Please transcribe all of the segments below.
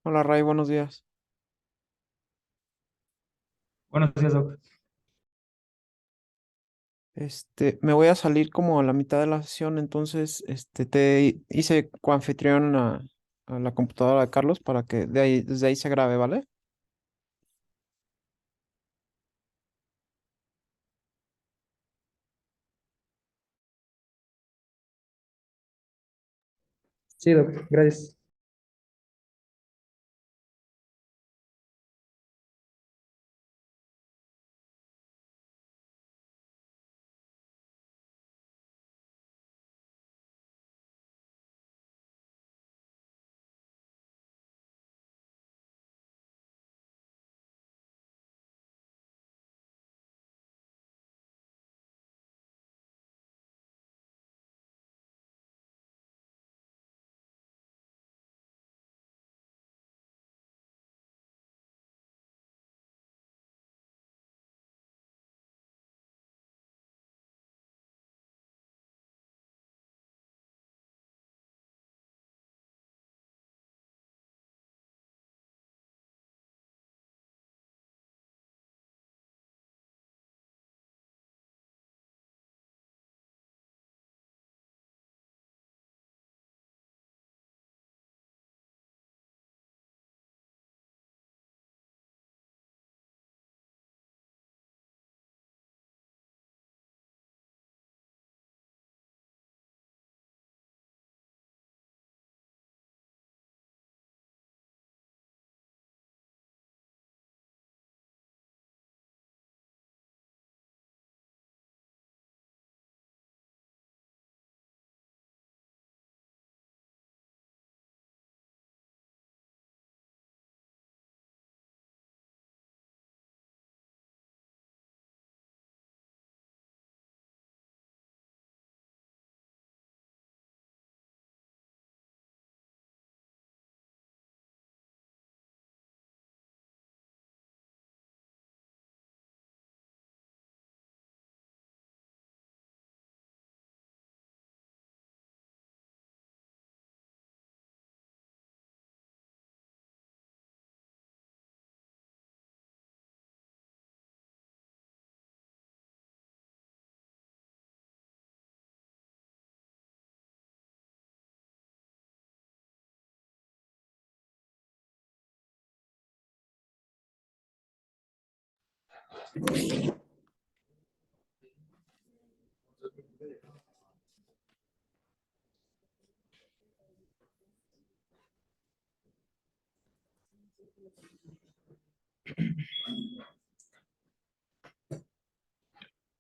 Hola Ray, buenos días. Buenos días, Doc. Me voy a salir como a la mitad de la sesión, entonces te hice coanfitrión a la computadora de Carlos para que desde ahí se grabe, ¿vale? Sí, Doc, gracias.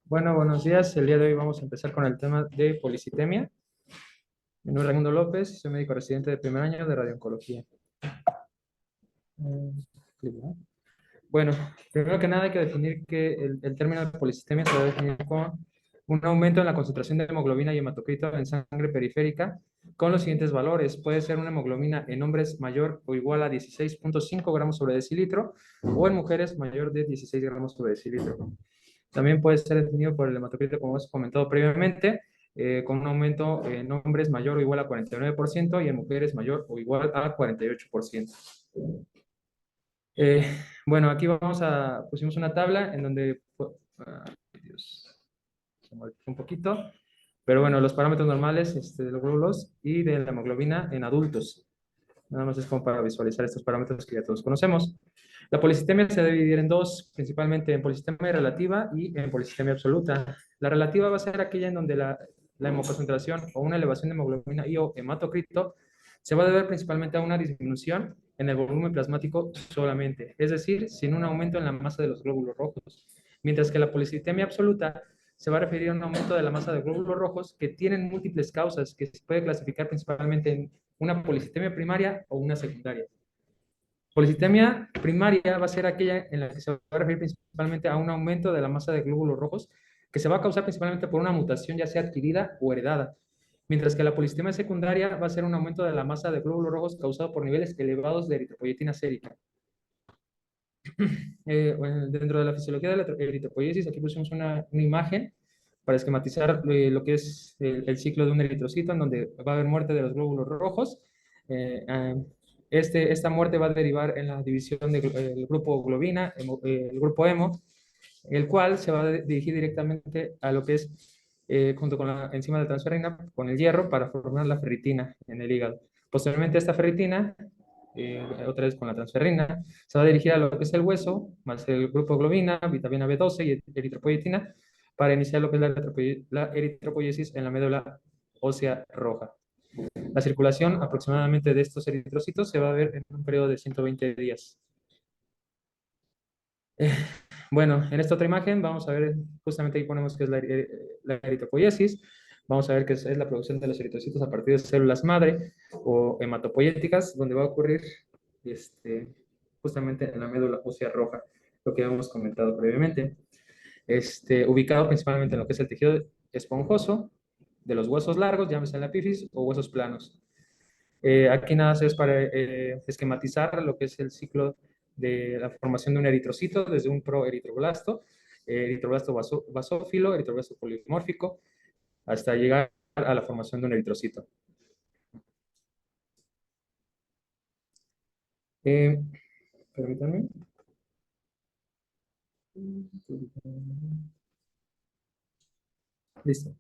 Bueno, buenos días. El día de hoy vamos a empezar con el tema de policitemia. Mi nombre es Raimundo López, soy médico residente de primer año de radiooncología. Sí, ¿verdad? Bueno, primero que nada hay que definir que el término de policitemia se debe definir con un aumento en la concentración de hemoglobina y hematocrito en sangre periférica con los siguientes valores. Puede ser una hemoglobina en hombres mayor o igual a 16,5 gramos sobre decilitro o en mujeres mayor de 16 gramos sobre decilitro. También puede ser definido por el hematocrito, como hemos comentado previamente, con un aumento en hombres mayor o igual a 49% y en mujeres mayor o igual a 48%. Eh, bueno, aquí pusimos una tabla en donde, Dios, se modificó un poquito, pero bueno, los parámetros normales de los glóbulos y de la hemoglobina en adultos. Nada más es como para visualizar estos parámetros que ya todos conocemos. La policitemia se debe dividir en dos, principalmente en policitemia relativa y en policitemia absoluta. La relativa va a ser aquella en donde la hemoconcentración o una elevación de hemoglobina y o hematocrito se va a deber principalmente a una disminución en el volumen plasmático solamente, es decir, sin un aumento en la masa de los glóbulos rojos. Mientras que la policitemia absoluta se va a referir a un aumento de la masa de glóbulos rojos que tienen múltiples causas, que se puede clasificar principalmente en una policitemia primaria o una secundaria. Policitemia primaria va a ser aquella en la que se va a referir principalmente a un aumento de la masa de glóbulos rojos que se va a causar principalmente por una mutación ya sea adquirida o heredada, mientras que la policitemia secundaria va a ser un aumento de la masa de glóbulos rojos causado por niveles elevados de eritropoyetina sérica. Bueno, dentro de la fisiología de la eritropoyesis, aquí pusimos una imagen para esquematizar lo que es el ciclo de un eritrocito, en donde va a haber muerte de los glóbulos rojos. Eh, eh, Esta muerte va a derivar en la división del grupo globina, el grupo hemo, el cual se va a dirigir directamente a lo que es, junto con la enzima de transferrina, con el hierro, para formar la ferritina en el hígado. Posteriormente, esta ferritina, otra vez con la transferrina, se va a dirigir a lo que es el hueso, más el grupo globina, vitamina B12 y eritropoyetina, para iniciar lo que es la eritropoyesis en la médula ósea roja. La circulación aproximadamente de estos eritrocitos se va a ver en un periodo de 120 días. Bueno, en esta otra imagen vamos a ver, justamente ahí ponemos que es la eritropoiesis. Vamos a ver que es la producción de los eritrocitos a partir de células madre o hematopoyéticas, donde va a ocurrir justamente en la médula ósea roja, lo que hemos comentado previamente. Ubicado principalmente en lo que es el tejido esponjoso de los huesos largos, llámese la epífisis, o huesos planos. Aquí nada más es para esquematizar lo que es el ciclo de la formación de un eritrocito desde un proeritroblasto, eritroblasto basófilo, eritroblasto polimórfico, hasta llegar a la formación de un eritrocito. Eh, Permítanme. Listo.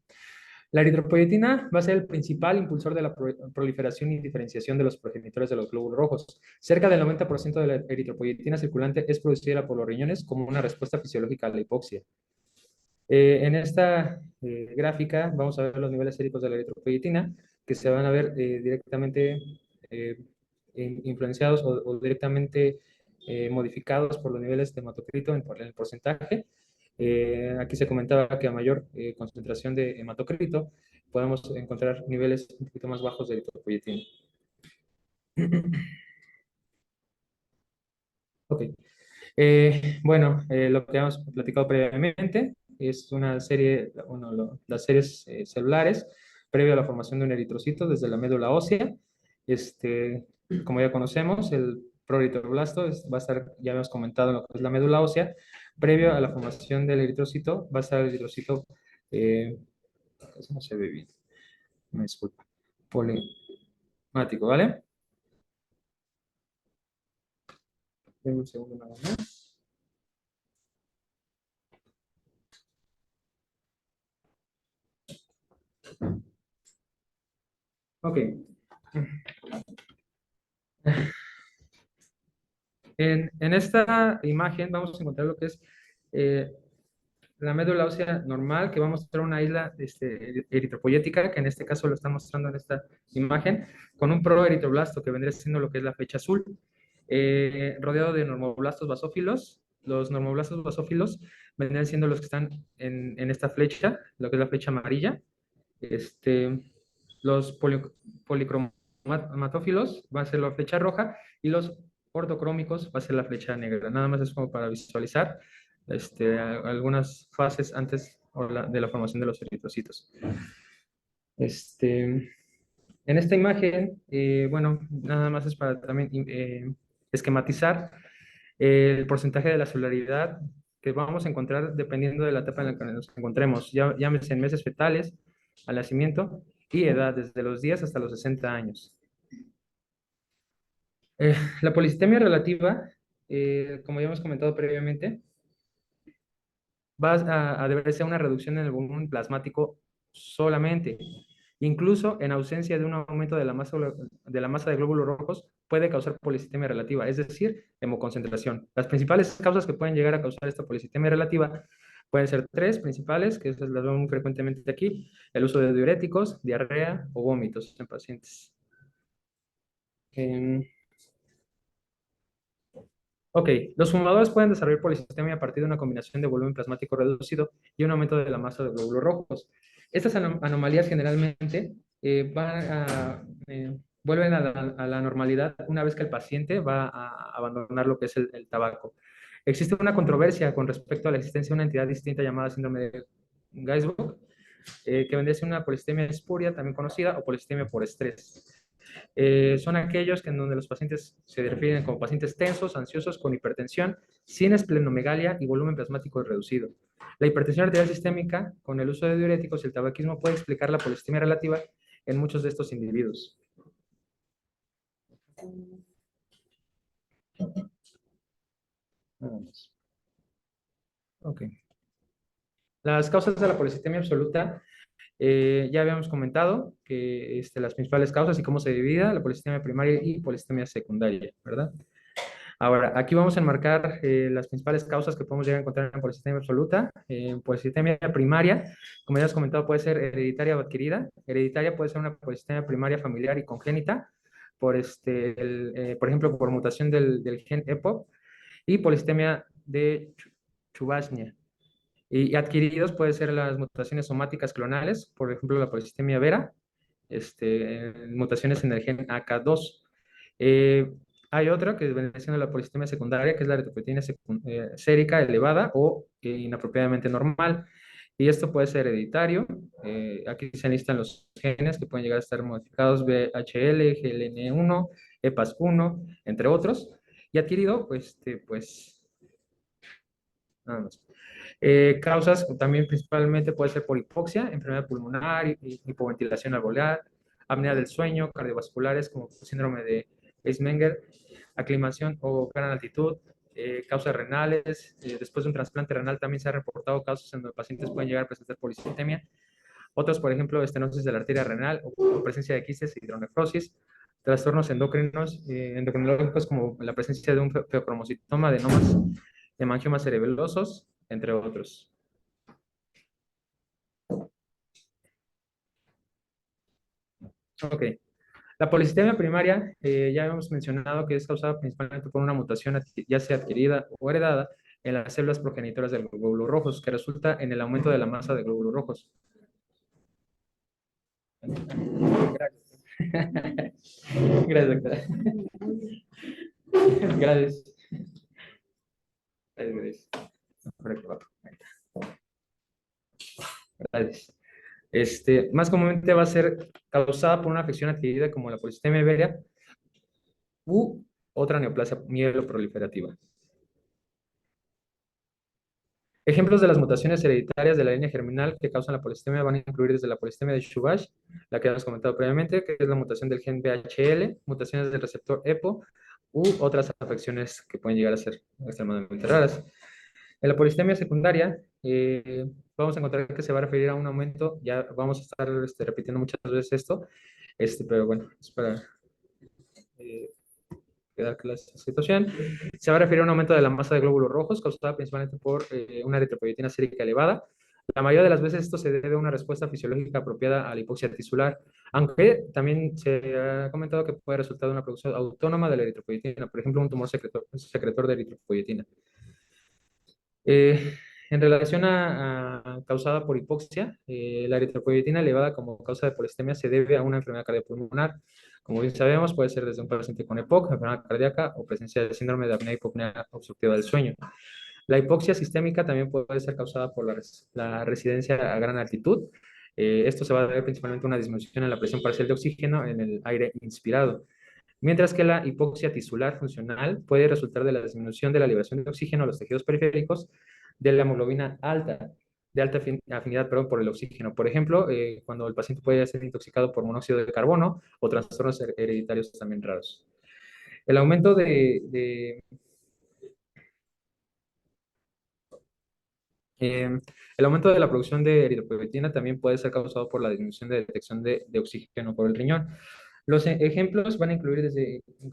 La eritropoyetina va a ser el principal impulsor de la proliferación y diferenciación de los progenitores de los glóbulos rojos. Cerca del 90% de la eritropoyetina circulante es producida por los riñones como una respuesta fisiológica a la hipoxia. En esta gráfica vamos a ver los niveles séricos de la eritropoyetina, que se van a ver directamente eh, influenciados o directamente modificados por los niveles de hematocrito en el porcentaje. Aquí se comentaba que a mayor concentración de hematocrito podemos encontrar niveles un poquito más bajos de eritropoyetina. Ok. Bueno, lo que hemos platicado previamente es una serie, las series celulares previo a la formación de un eritrocito desde la médula ósea. Como ya conocemos, el proeritroblasto va a estar, ya hemos comentado lo que es la médula ósea. Previo a la formación del eritrocito va a estar el eritrocito, eso no se ve bien, me disculpa, polimático, ¿vale? Denme un segundo nada más. Ok. En esta imagen vamos a encontrar lo que es eh, la médula ósea normal, que va a mostrar una isla eritropoyética, que en este caso lo está mostrando en esta imagen, con un proeritroblasto, que vendría siendo lo que es la flecha azul, rodeado de normoblastos basófilos. Los normoblastos basófilos vendrían siendo los que están en esta flecha, lo que es la flecha amarilla. Los policromatófilos va a ser la flecha roja y los ortocrómicos va a ser la flecha negra. Nada más es como para visualizar algunas fases antes de la formación de los eritrocitos. En esta imagen, bueno, nada más es para también esquematizar el porcentaje de la celularidad que vamos a encontrar dependiendo de la etapa en la que nos encontremos, llámese en meses fetales, al nacimiento, y edad, desde los 10 hasta los 60 años. La policitemia relativa, como ya hemos comentado previamente, va a deberse a una reducción en el volumen plasmático solamente. Incluso en ausencia de un aumento de la masa de glóbulos rojos, puede causar policitemia relativa, es decir, hemoconcentración. Las principales causas que pueden llegar a causar esta policitemia relativa pueden ser tres principales, que las vemos muy frecuentemente aquí: el uso de diuréticos, diarrea o vómitos en pacientes. Ok, los fumadores pueden desarrollar policitemia a partir de una combinación de volumen plasmático reducido y un aumento de la masa de glóbulos rojos. Estas anomalías generalmente vuelven a la normalidad una vez que el paciente va a abandonar lo que es el tabaco. Existe una controversia con respecto a la existencia de una entidad distinta llamada síndrome de Geisbach, que vendría a ser una policistemia espuria, también conocida, o policistemia por estrés. Son aquellos en donde los pacientes se definen como pacientes tensos, ansiosos, con hipertensión, sin esplenomegalia y volumen plasmático reducido. La hipertensión arterial sistémica, con el uso de diuréticos y el tabaquismo, puede explicar la policistemia relativa en muchos de estos individuos. Nada más. Ok. Las causas de la policitemia absoluta, ya habíamos comentado que las principales causas y cómo se divide la policitemia primaria y policitemia secundaria, ¿verdad? Ahora, aquí vamos a enmarcar las principales causas que podemos llegar a encontrar en policitemia absoluta. En policitemia primaria, como ya has comentado, puede ser hereditaria o adquirida. Hereditaria puede ser una policitemia primaria familiar y congénita, por ejemplo, por mutación del gen EPO, y policitemia de Chubasnia. Y adquiridos puede ser las mutaciones somáticas clonales, por ejemplo, la polisistemia vera, mutaciones en el gen AK2. Eh, Hay otra que viene siendo la polisistemia secundaria, que es la eritropoyetina sérica elevada o inapropiadamente normal. Y esto puede ser hereditario. Aquí se enlistan los genes que pueden llegar a estar modificados: VHL, GLN1, EPAS1, entre otros. Y adquirido, pues nada más. Causas también principalmente puede ser por hipoxia, enfermedad pulmonar, hipoventilación alveolar, apnea del sueño, cardiovasculares como síndrome de Weismenger, aclimación o gran altitud, causas renales. Después de un trasplante renal también se ha reportado casos en donde pacientes pueden llegar a presentar policitemia. Otros, por ejemplo, estenosis de la arteria renal o presencia de quistes, hidronefrosis, trastornos endocrinos, endocrinológicos como la presencia de un feocromocitoma, adenomas, hemangiomas cerebelosos, entre otros. Ok. La policitemia primaria, ya hemos mencionado que es causada principalmente por una mutación ya sea adquirida o heredada en las células progenitoras de los glóbulos rojos, que resulta en el aumento de la masa de glóbulos rojos. Gracias, doctora. Gracias. Gracias. Gracias. Más comúnmente va a ser causada por una afección adquirida como la policitemia vera u otra neoplasia mieloproliferativa. Ejemplos de las mutaciones hereditarias de la línea germinal que causan la polistemia van a incluir desde la polistemia de Chubash, la que hemos comentado previamente, que es la mutación del gen VHL, mutaciones del receptor EPO u otras afecciones que pueden llegar a ser extremadamente raras. En la polistemia secundaria, vamos a encontrar que se va a referir a un aumento, ya vamos a estar repitiendo muchas veces esto, pero bueno, es para quedar clara esta situación. Se va a referir a un aumento de la masa de glóbulos rojos causada principalmente por una eritropoyetina sérica elevada. La mayoría de las veces esto se debe a una respuesta fisiológica apropiada a la hipoxia tisular, aunque también se ha comentado que puede resultar de una producción autónoma de la eritropoyetina, por ejemplo, un tumor secretor de eritropoyetina. En relación a causada por hipoxia, la eritropoyetina elevada como causa de polistemia se debe a una enfermedad cardiopulmonar. Como bien sabemos, puede ser desde un paciente con EPOC, enfermedad cardíaca o presencia de síndrome de apnea hipopnea obstructiva del sueño. La hipoxia sistémica también puede ser causada por la residencia a gran altitud. Esto se va a deber principalmente a una disminución en la presión parcial de oxígeno en el aire inspirado. Mientras que la hipoxia tisular funcional puede resultar de la disminución de la liberación de oxígeno a los tejidos periféricos de la hemoglobina alta, de alta afinidad, perdón, por el oxígeno. Por ejemplo, cuando el paciente puede ser intoxicado por monóxido de carbono o trastornos hereditarios también raros. El aumento el aumento de la producción de eritropoyetina también puede ser causado por la disminución de detección de oxígeno por el riñón. Los ejemplos van a incluir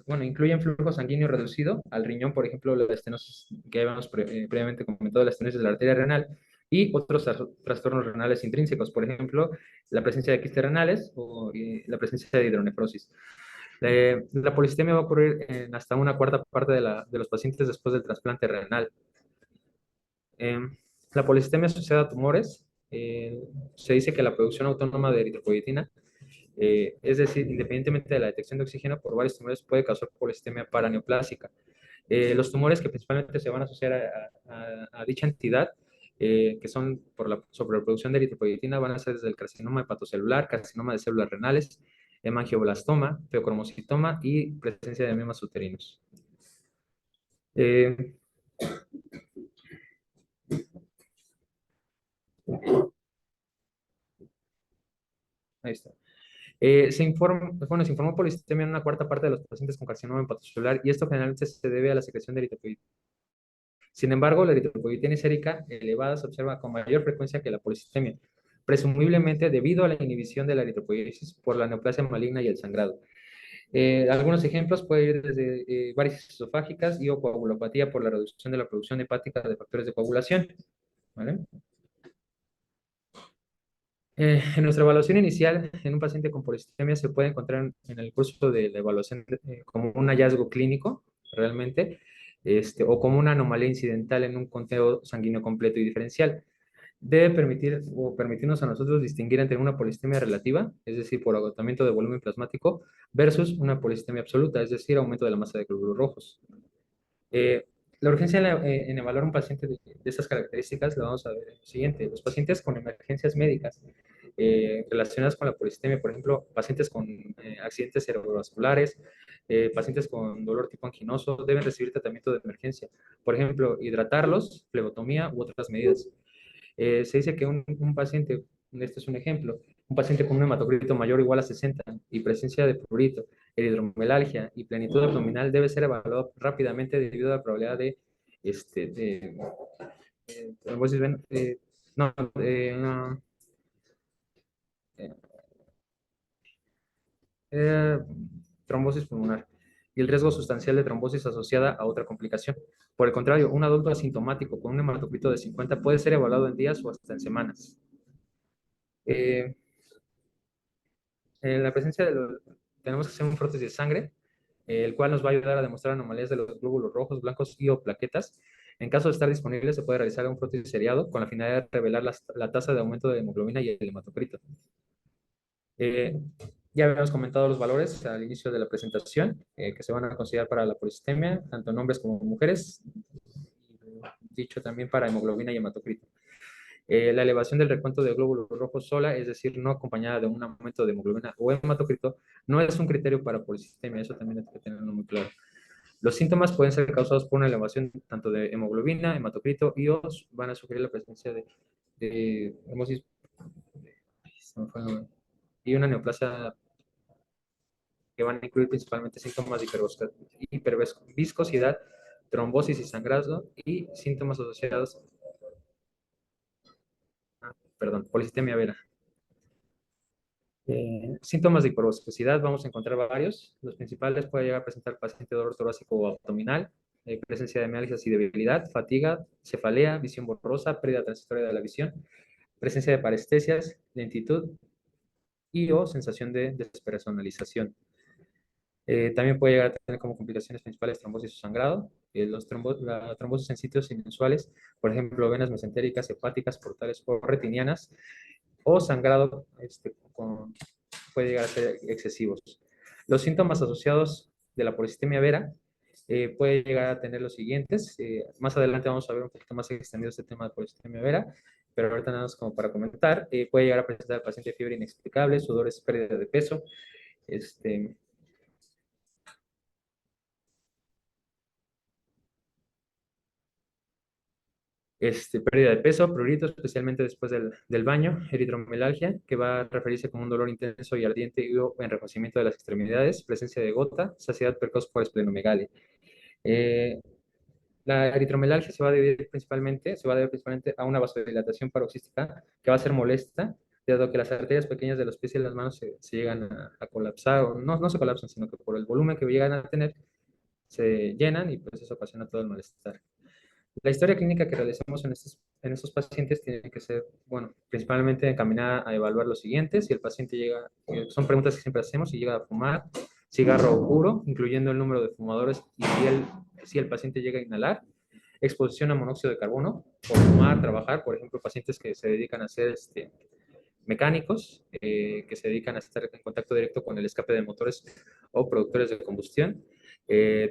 bueno, incluyen flujo sanguíneo reducido al riñón, por ejemplo, la estenosis que habíamos previamente comentado, la estenosis de la arteria renal, y otros trastornos renales intrínsecos, por ejemplo, la presencia de quistes renales o la presencia de hidronefrosis. La polistemia va a ocurrir en hasta una cuarta parte de los pacientes después del trasplante renal. La polistemia asociada a tumores, se dice que la producción autónoma de eritropoyetina, es decir, independientemente de la detección de oxígeno por varios tumores, puede causar polistemia paraneoplásica. Los tumores que principalmente se van a asociar a dicha entidad, que son por la sobreproducción de eritropoyetina, van a ser desde el carcinoma hepatocelular, carcinoma de células renales, hemangioblastoma, feocromocitoma y presencia de miomas uterinos. Eh, Ahí está. Se informó polistemia en una cuarta parte de los pacientes con carcinoma hepatocelular y esto generalmente se debe a la secreción de eritropoyetina Sin embargo, la eritropoyetina sérica elevada se observa con mayor frecuencia que la polisistemia, presumiblemente debido a la inhibición de la eritropoiesis por la neoplasia maligna y el sangrado. Algunos ejemplos pueden ir desde varices esofágicas y o coagulopatía por la reducción de la producción hepática de factores de coagulación. ¿Vale? En nuestra evaluación inicial, en un paciente con polisistemia se puede encontrar en el curso de la evaluación como un hallazgo clínico, realmente, o como una anomalía incidental en un conteo sanguíneo completo y diferencial. Debe permitir o permitirnos a nosotros distinguir entre una polistemia relativa, es decir, por agotamiento de volumen plasmático, versus una polistemia absoluta, es decir, aumento de la masa de glóbulos rojos. Eh, la urgencia en evaluar un paciente de estas características la vamos a ver en lo siguiente. Los pacientes con emergencias médicas relacionadas con la polistemia, por ejemplo, pacientes con accidentes cerebrovasculares, pacientes con dolor tipo anginoso, deben recibir tratamiento de emergencia. Por ejemplo, hidratarlos, flebotomía u otras medidas. Se dice que un paciente, este es un ejemplo, un paciente con un hematocrito mayor o igual a 60 y presencia de prurito, hidromelalgia y plenitud abdominal debe ser evaluado rápidamente debido a la probabilidad de trombosis no, no, eh, eh, trombosis pulmonar y el riesgo sustancial de trombosis asociada a otra complicación. Por el contrario, un adulto asintomático con un hematocrito de 50 puede ser evaluado en días o hasta en semanas. Eh, En la presencia tenemos que hacer un prótesis de sangre, el cual nos va a ayudar a demostrar anomalías de los glóbulos rojos, blancos y o plaquetas. En caso de estar disponible, se puede realizar un prótesis seriado con la finalidad de revelar la tasa de aumento de hemoglobina y el hematocrito. Eh, ya habíamos comentado los valores al inicio de la presentación que se van a considerar para la polisistemia, tanto en hombres como en mujeres, dicho también para hemoglobina y hematocrito. La elevación del recuento de glóbulos rojos sola, es decir, no acompañada de un aumento de hemoglobina o hematocrito, no es un criterio para polisistemia, eso también hay que tenerlo muy claro. Los síntomas pueden ser causados por una elevación tanto de hemoglobina, hematocrito y o van a sugerir la presencia de hemosis y una neoplasia que van a incluir principalmente síntomas de hiperviscosidad, trombosis y sangrado y síntomas asociados, perdón, polisistemia vera. Síntomas de hiperviscosidad, vamos a encontrar varios. Los principales puede llegar a presentar paciente dolor torácico o abdominal, presencia de mialgias y debilidad, fatiga, cefalea, visión borrosa, pérdida transitoria de la visión, presencia de parestesias, lentitud y o sensación de despersonalización. También puede llegar a tener como complicaciones principales trombosis o sangrado. La trombosis en sitios inusuales, por ejemplo, venas mesentéricas, hepáticas, portales o retinianas, o sangrado puede llegar a ser excesivos. Los síntomas asociados de la polisistemia vera puede llegar a tener los siguientes. Más adelante vamos a ver un poquito más extendido este tema de polisistemia vera, pero ahorita nada más como para comentar. Puede llegar a presentar al paciente fiebre inexplicable, sudores, pérdida de peso, este, pérdida de peso, prurito, especialmente después del baño, eritromelalgia, que va a referirse como un dolor intenso y ardiente y enrojecimiento de las extremidades, presencia de gota, saciedad precoz por esplenomegalia. Eh, la eritromelalgia se va a deber principalmente a una vasodilatación paroxística que va a ser molesta, dado que las arterias pequeñas de los pies y las manos se llegan a colapsar, o no se colapsan, sino que por el volumen que llegan a tener, se llenan y pues eso ocasiona todo el malestar. La historia clínica que realizamos en estos pacientes tiene que ser, bueno, principalmente encaminada a evaluar lo siguiente. Si el paciente llega, son preguntas que siempre hacemos, si llega a fumar cigarro puro, incluyendo el número de fumadores, y si el paciente llega a inhalar, exposición a monóxido de carbono, por fumar, trabajar, por ejemplo, pacientes que se dedican a ser mecánicos, que se dedican a estar en contacto directo con el escape de motores o productores de combustión,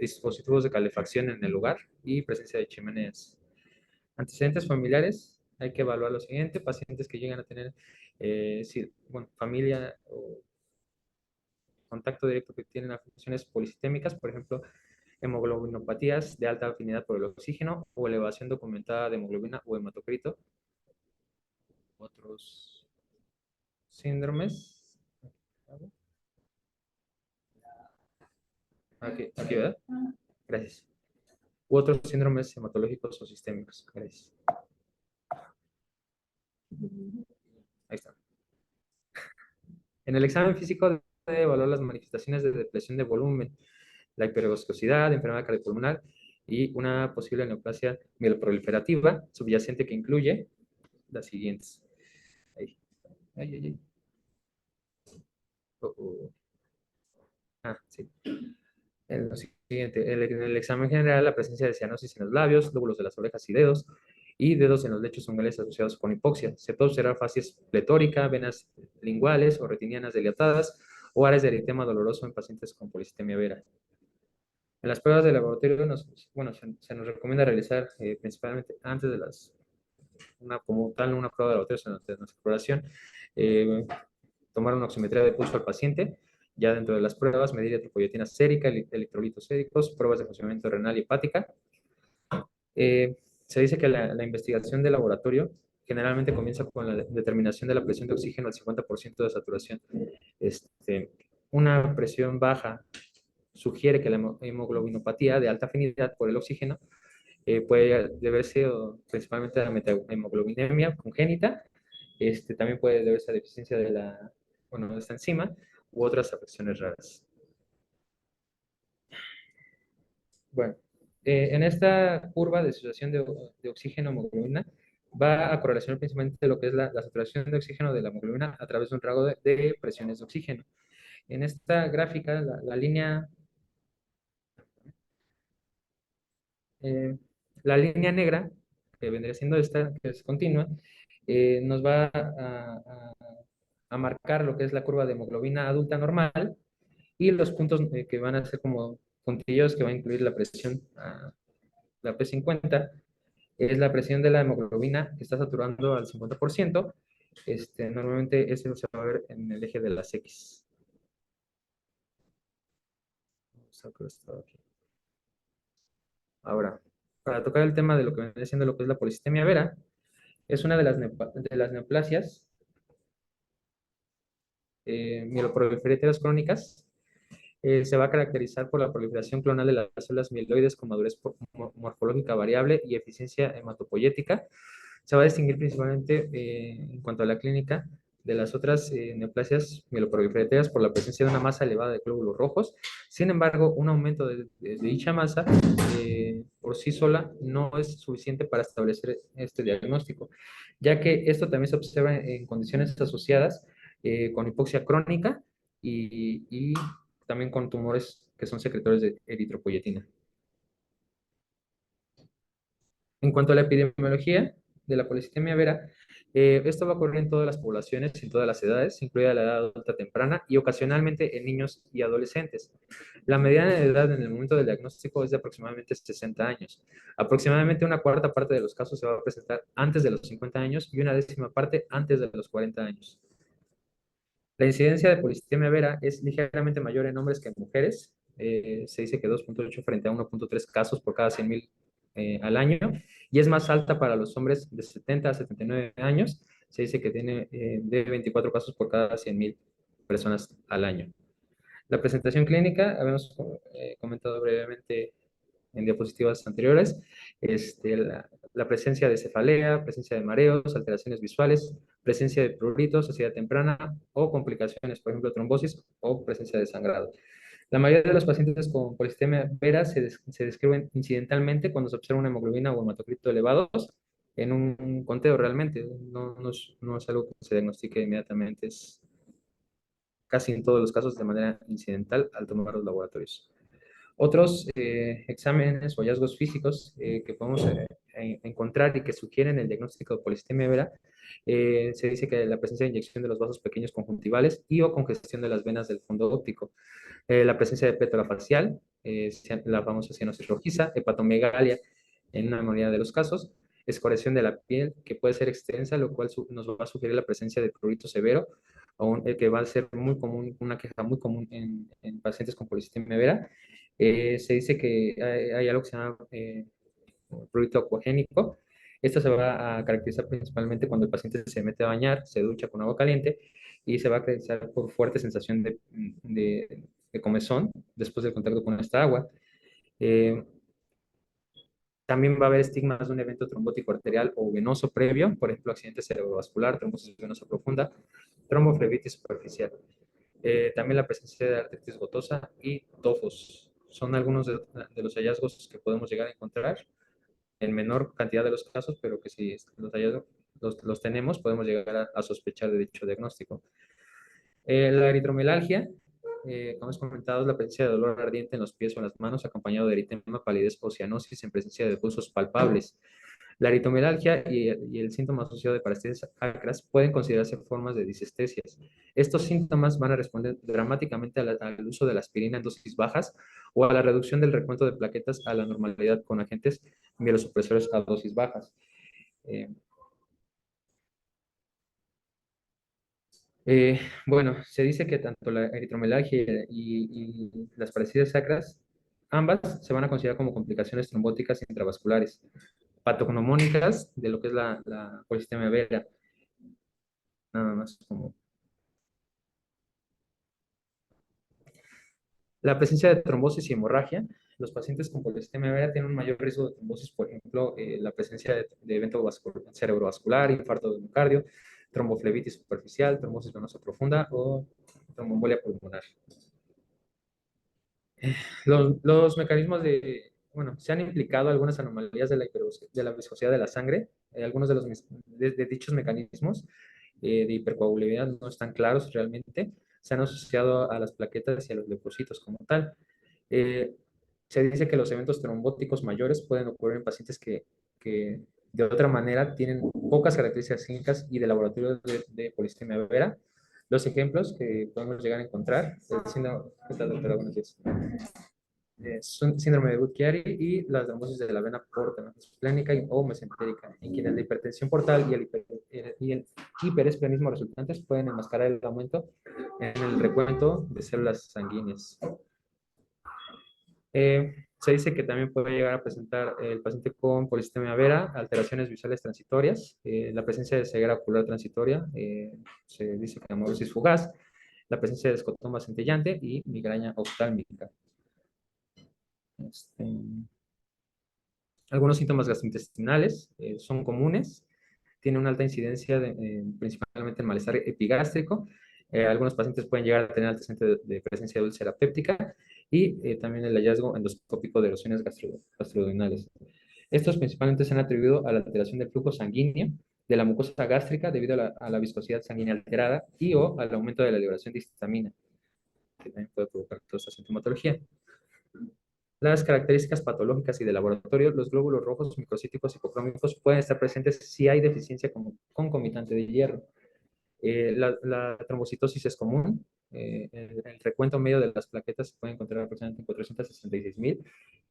dispositivos de calefacción en el lugar y presencia de chimeneas. Antecedentes familiares, hay que evaluar lo siguiente, pacientes que llegan a tener familia o contacto directo que tienen afecciones polisistémicas, por ejemplo, hemoglobinopatías de alta afinidad por el oxígeno o elevación documentada de hemoglobina o hematocrito. Otros síndromes. Aquí, ¿verdad? Gracias. u otros síndromes hematológicos o sistémicos. Gracias. Ahí está. En el examen físico debe evaluar las manifestaciones de depresión de volumen, la hiperviscosidad, enfermedad cardiopulmonar y una posible neoplasia mieloproliferativa subyacente que incluye las siguientes. Ahí. Ay, ay, ay. Oh, oh. Ah, sí. En lo siguiente, en el examen general, la presencia de cianosis en los labios, lóbulos de las orejas y dedos en los lechos ungulares asociados con hipoxia. Se puede observar facies pletórica, venas linguales o retinianas dilatadas o áreas de eritema doloroso en pacientes con polistemia vera. En las pruebas de laboratorio, bueno, se nos recomienda realizar principalmente antes de como tal, una prueba de laboratorio de nuestra exploración, eh, tomar una oximetría de pulso al paciente, ya dentro de las pruebas, medir eritropoyetina sérica, electrolitos séricos, pruebas de funcionamiento renal y hepática. Se dice que la investigación de laboratorio generalmente comienza con la determinación de la presión de oxígeno al 50% de saturación. Una presión baja sugiere que la hemoglobinopatía de alta afinidad por el oxígeno puede deberse principalmente a la metahemoglobinemia congénita. También puede deberse a deficiencia de esta enzima u otras afecciones raras. Bueno, en esta curva de situación de oxígeno hemoglobina va a correlacionar principalmente lo que es la saturación de oxígeno de la hemoglobina a través de un rango de presiones de oxígeno. En esta gráfica, eh, la línea negra, que vendría siendo esta, que es continua, nos va a marcar lo que es la curva de hemoglobina adulta normal y los puntos que van a ser como puntillos que va a incluir la presión, la P50, es la presión de la hemoglobina que está saturando al 50%. Normalmente ese se va a ver en el eje de las X. Ahora, para tocar el tema de lo que viene siendo lo que es la polistemia vera, es una de las neoplasias mieloproliferativas crónicas. Se va a caracterizar por la proliferación clonal de las células mieloides con madurez morfológica variable y eficiencia hematopoyética. Se va a distinguir principalmente en cuanto a la clínica de las otras neoplasias mieloproliferativas por la presencia de una masa elevada de glóbulos rojos. Sin embargo, un aumento de dicha masa por sí sola no es suficiente para establecer este diagnóstico, ya que esto también se observa en condiciones asociadas con hipoxia crónica y también con tumores que son secretores de eritropoyetina. En cuanto a la epidemiología de la polistemia vera, esto va a ocurrir en todas las poblaciones, en todas las edades, incluida la edad adulta temprana y ocasionalmente en niños y adolescentes. La mediana de edad en el momento del diagnóstico es de aproximadamente 60 años. Aproximadamente una cuarta parte de los casos se va a presentar antes de los 50 años y una décima parte antes de los 40 años. La incidencia de polistemia vera es ligeramente mayor en hombres que en mujeres. Se dice que 2.8 frente a 1.3 casos por cada 100.000 al año. Y es más alta para los hombres de 70 a 79 años. Se dice que tiene de 24 casos por cada 100.000 personas al año. La presentación clínica, habíamos comentado brevemente en diapositivas anteriores, la presencia de cefalea, presencia de mareos, alteraciones visuales, presencia de pruritos, saciedad temprana o complicaciones, por ejemplo, trombosis o presencia de sangrado. La mayoría de los pacientes con polistemia vera se describen incidentalmente cuando se observa una hemoglobina o hematocrito elevados en un conteo realmente. No es algo que se diagnostique inmediatamente, es casi en todos los casos de manera incidental al tomar los laboratorios. Otros exámenes o hallazgos físicos que podemos encontrar y que sugieren el diagnóstico de polistemia vera, se dice que la presencia de inyección de los vasos pequeños conjuntivales y o congestión de las venas del fondo óptico, la presencia de pétala facial, la famosa cianosis rojiza, hepatomegalia en una mayoría de los casos, escoriación de la piel que puede ser extensa, lo cual nos va a sugerir la presencia de prurito severo, que va a ser muy común, una queja muy común en pacientes con polistemia vera. Se dice que hay algo que se llama prurito acuagénico. Esto se va a caracterizar principalmente cuando el paciente se mete a bañar, se ducha con agua caliente y se va a caracterizar por fuerte sensación de comezón después del contacto con esta agua. También va a haber estigmas de un evento trombótico arterial o venoso previo, por ejemplo, accidente cerebrovascular, trombosis venosa profunda, tromboflebitis superficial. También la presencia de artritis gotosa y tofos. Son algunos de los hallazgos que podemos llegar a encontrar en menor cantidad de los casos, pero que si los hallazgos los tenemos, podemos llegar a sospechar de dicho diagnóstico. La eritromelalgia, como hemos comentado, es la presencia de dolor ardiente en los pies o en las manos, acompañado de eritema, palidez o cianosis en presencia de pulsos palpables. La eritromelalgia y el síntoma asociado de parálisis acras pueden considerarse formas de disestesias. Estos síntomas van a responder dramáticamente al uso de la aspirina en dosis bajas o a la reducción del recuento de plaquetas a la normalidad con agentes mielosupresores a dosis bajas. Eh, bueno, se dice que tanto la eritromelalgia y las parálisis sacras, ambas se van a considerar como complicaciones trombóticas intravasculares, patognomónicas de lo que es la polistemia vera, nada más como la presencia de trombosis y hemorragia. Los pacientes con polistemia vera tienen un mayor riesgo de trombosis, por ejemplo, la presencia de evento cerebrovascular, infarto de miocardio, tromboflebitis superficial, trombosis venosa profunda o tromboembolia pulmonar. Los mecanismos bueno, se han implicado algunas anomalías de la viscosidad de la sangre. Algunos de dichos mecanismos de hipercoagulabilidad no están claros realmente. Se han asociado a las plaquetas y a los leucocitos como tal. Eh, Se dice que los eventos trombóticos mayores pueden ocurrir en pacientes que de otra manera tienen pocas características clínicas y de laboratorio de polistemia vera. Los ejemplos que podemos llegar a encontrar, ¿qué tal, doctora? Buenos días. Síndrome de Budd-Chiari y las trombosis de la vena porta esplénica o mesentérica, en quienes la hipertensión portal y el hiperesplenismo resultantes pueden enmascarar el aumento en el recuento de células sanguíneas. Se dice que también puede llegar a presentar el paciente con polistemia vera, alteraciones visuales transitorias, la presencia de ceguera ocular transitoria, se dice que amaurosis fugaz, la presencia de escotoma centellante y migraña oftálmica. Este, Algunos síntomas gastrointestinales son comunes, tiene una alta incidencia principalmente en malestar epigástrico. Algunos pacientes pueden llegar a tener antecedentes de presencia de úlcera péptica y también el hallazgo endoscópico de erosiones gastroduodenales. Estos principalmente se han atribuido a la alteración del flujo sanguíneo de la mucosa gástrica debido a la viscosidad sanguínea alterada y o al aumento de la liberación de histamina, que también puede provocar toda esta sintomatología. Las características patológicas y de laboratorio, los glóbulos rojos microcíticos hipocrómicos pueden estar presentes si hay deficiencia concomitante de hierro. La trombocitosis es común. El recuento medio de las plaquetas se puede encontrar aproximadamente en 466,000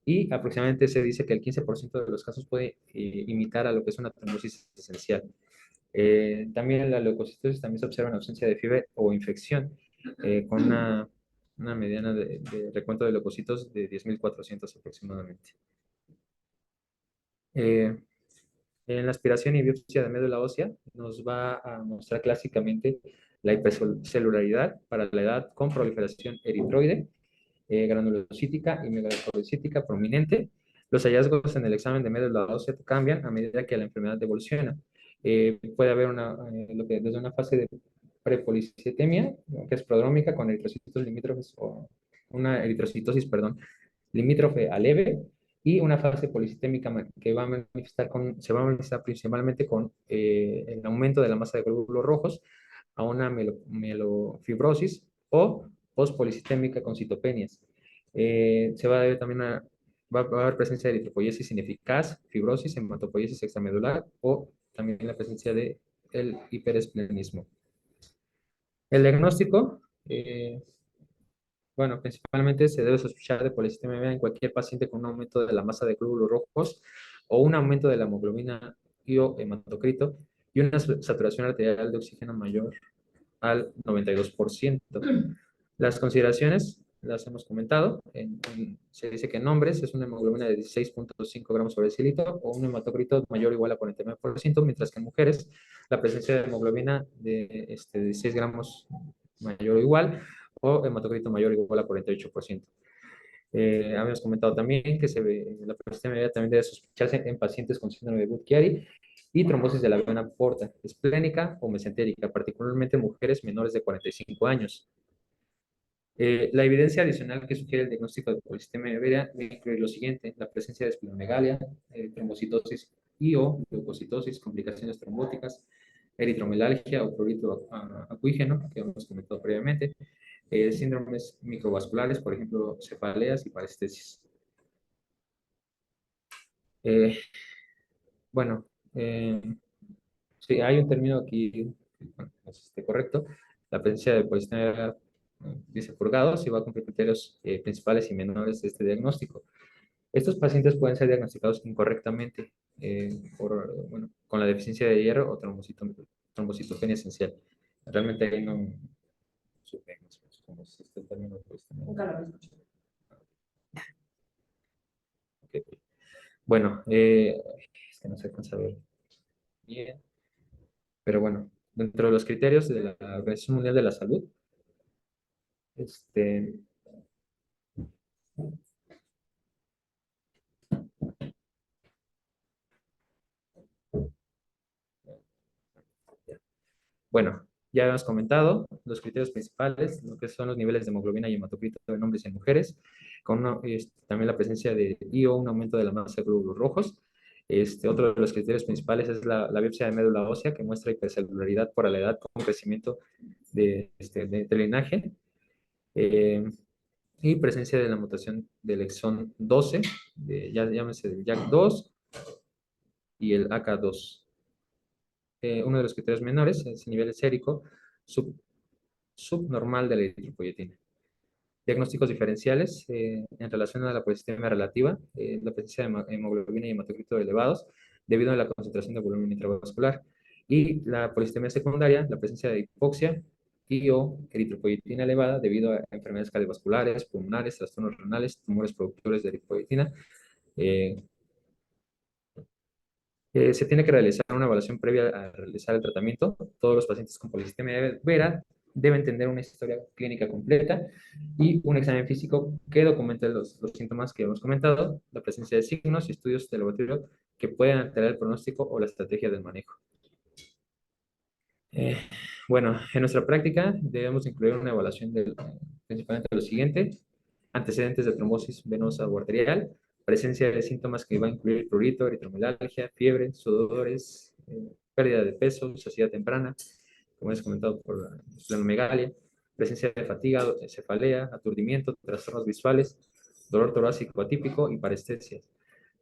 y aproximadamente se dice que el 15% de los casos puede imitar a lo que es una trombosis esencial. También en la leucocitosis también se observa en ausencia de fiebre o infección, con una mediana de recuento de leucocitos de 10,400 aproximadamente. Eh, en la aspiración y biopsia de médula ósea nos va a mostrar clásicamente la hipercelularidad para la edad con proliferación eritroide, granulocítica y megalocitocítica prominente. Los hallazgos en el examen de médula ósea cambian a medida que la enfermedad evoluciona. Puede haber desde una fase de prepolicitemia, que es prodrómica, con eritrocitos limítrofes, o una eritrocitosis, perdón, limítrofe a leve, y una fase policitémica que se va a manifestar principalmente con el aumento de la masa de glóbulos rojos a una mielofibrosis o postpolicitémica con citopenias. Se va a deber también va a haber presencia de eritropoiesis ineficaz, fibrosis, hematopoiesis extramedular o también la presencia de el hiperesplenismo. El diagnóstico, bueno, principalmente se debe sospechar de polisistemia vera en cualquier paciente con un aumento de la masa de glóbulos rojos o un aumento de la hemoglobina y o hematocrito y una saturación arterial de oxígeno mayor al 92%. Las consideraciones las hemos comentado. Se dice que en hombres es una hemoglobina de 16,5 gramos sobre decilitro o un hematocrito mayor o igual a 49%, mientras que en mujeres la presencia de hemoglobina de 16 gramos mayor o igual o hematocrito mayor o igual a 48%. Habíamos comentado también que la persistema media también debe sospecharse en pacientes con síndrome de Budd-Chiari y trombosis de la vena porta, esplénica o mesentérica, particularmente en mujeres menores de 45 años. La evidencia adicional que sugiere el diagnóstico de polisistemia vera incluye lo siguiente: la presencia de esplenomegalia, trombocitosis y o leucocitosis, complicaciones trombóticas, eritromelalgia o prurito acuígeno, que hemos comentado previamente, síndromes microvasculares, por ejemplo, cefaleas y parestesis. Eh, bueno, eh, sí, hay un término aquí, bueno, no sé si esté correcto, la presencia de polisistemia dice purgados y va a cumplir criterios principales y menores de este diagnóstico. Estos pacientes pueden ser diagnosticados incorrectamente bueno, con la deficiencia de hierro o trombocitopenia esencial. Realmente ahí no supe cómo es este término. Pues, nunca lo había escuchado. Okay. Bueno, es que no se alcanza a ver bien, pero bueno, dentro de los criterios de la Organización Mundial de la Salud, este, bueno, ya hemos comentado los criterios principales, lo que son los niveles de hemoglobina y hematocrito en hombres y en mujeres, con también la presencia de IO, un aumento de la masa de glóbulos rojos. Otro de los criterios principales es la biopsia de médula ósea, que muestra hipercelularidad por la edad con crecimiento de linaje, eh, y presencia de la mutación del exón 12, ya llámese del JAK2 y el AK2. Uno de los criterios menores es el nivel sérico subnormal de la eritropoyetina. Diagnósticos diferenciales en relación a la polisistemia relativa, la presencia de hemoglobina y hematocrito elevados debido a la concentración de volumen intravascular. Y la polisistemia secundaria, la presencia de hipoxia y o eritropoyetina elevada debido a enfermedades cardiovasculares, pulmonares, trastornos renales, tumores productores de eritropoyetina. Eh, Se tiene que realizar una evaluación previa a realizar el tratamiento. Todos los pacientes con polisistemia vera deben tener una historia clínica completa y un examen físico que documente los síntomas que hemos comentado, la presencia de signos y estudios de laboratorio que pueden alterar el pronóstico o la estrategia del manejo. Eh, bueno, en nuestra práctica debemos incluir una evaluación principalmente de lo siguiente: antecedentes de trombosis venosa o arterial, presencia de síntomas que va a incluir prurito, eritromelalgia, fiebre, sudores, pérdida de peso, saciedad temprana, como es comentado por la esplenomegalia, presencia de fatiga, cefalea, aturdimiento, trastornos visuales, dolor torácico atípico y parestesias.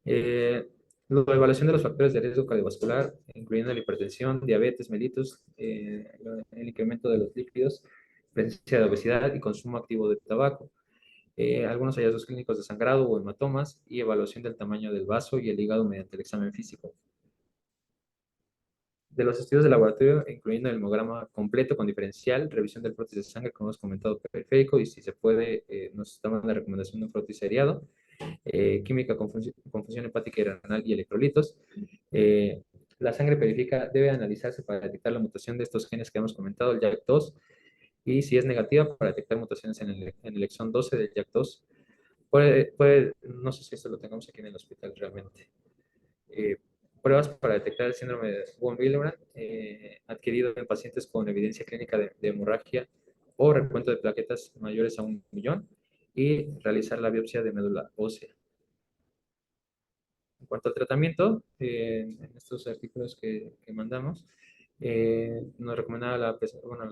Eh, la evaluación de los factores de riesgo cardiovascular, incluyendo la hipertensión, diabetes mellitus, el incremento de los lípidos, presencia de obesidad y consumo activo de tabaco. Algunos hallazgos clínicos de sangrado o hematomas y evaluación del tamaño del vaso y el hígado mediante el examen físico. De los estudios de laboratorio, incluyendo el hemograma completo con diferencial, revisión del prótesis de sangre, como hemos comentado, periférico, y si se puede, nos daban la recomendación de un prótesis seriado, química con función hepática y renal y electrolitos. Eh, la sangre periférica debe analizarse para detectar la mutación de estos genes que hemos comentado, el JAK2, y si es negativa, para detectar mutaciones en el exón 12 del JAK2. No sé si esto lo tengamos aquí en el hospital realmente. Eh, Pruebas para detectar el síndrome de von Willebrand adquirido en pacientes con evidencia clínica de hemorragia o recuento de plaquetas mayores a 1.000.000 y realizar la biopsia de médula ósea. En cuanto al tratamiento, en estos artículos que mandamos, nos recomendaba la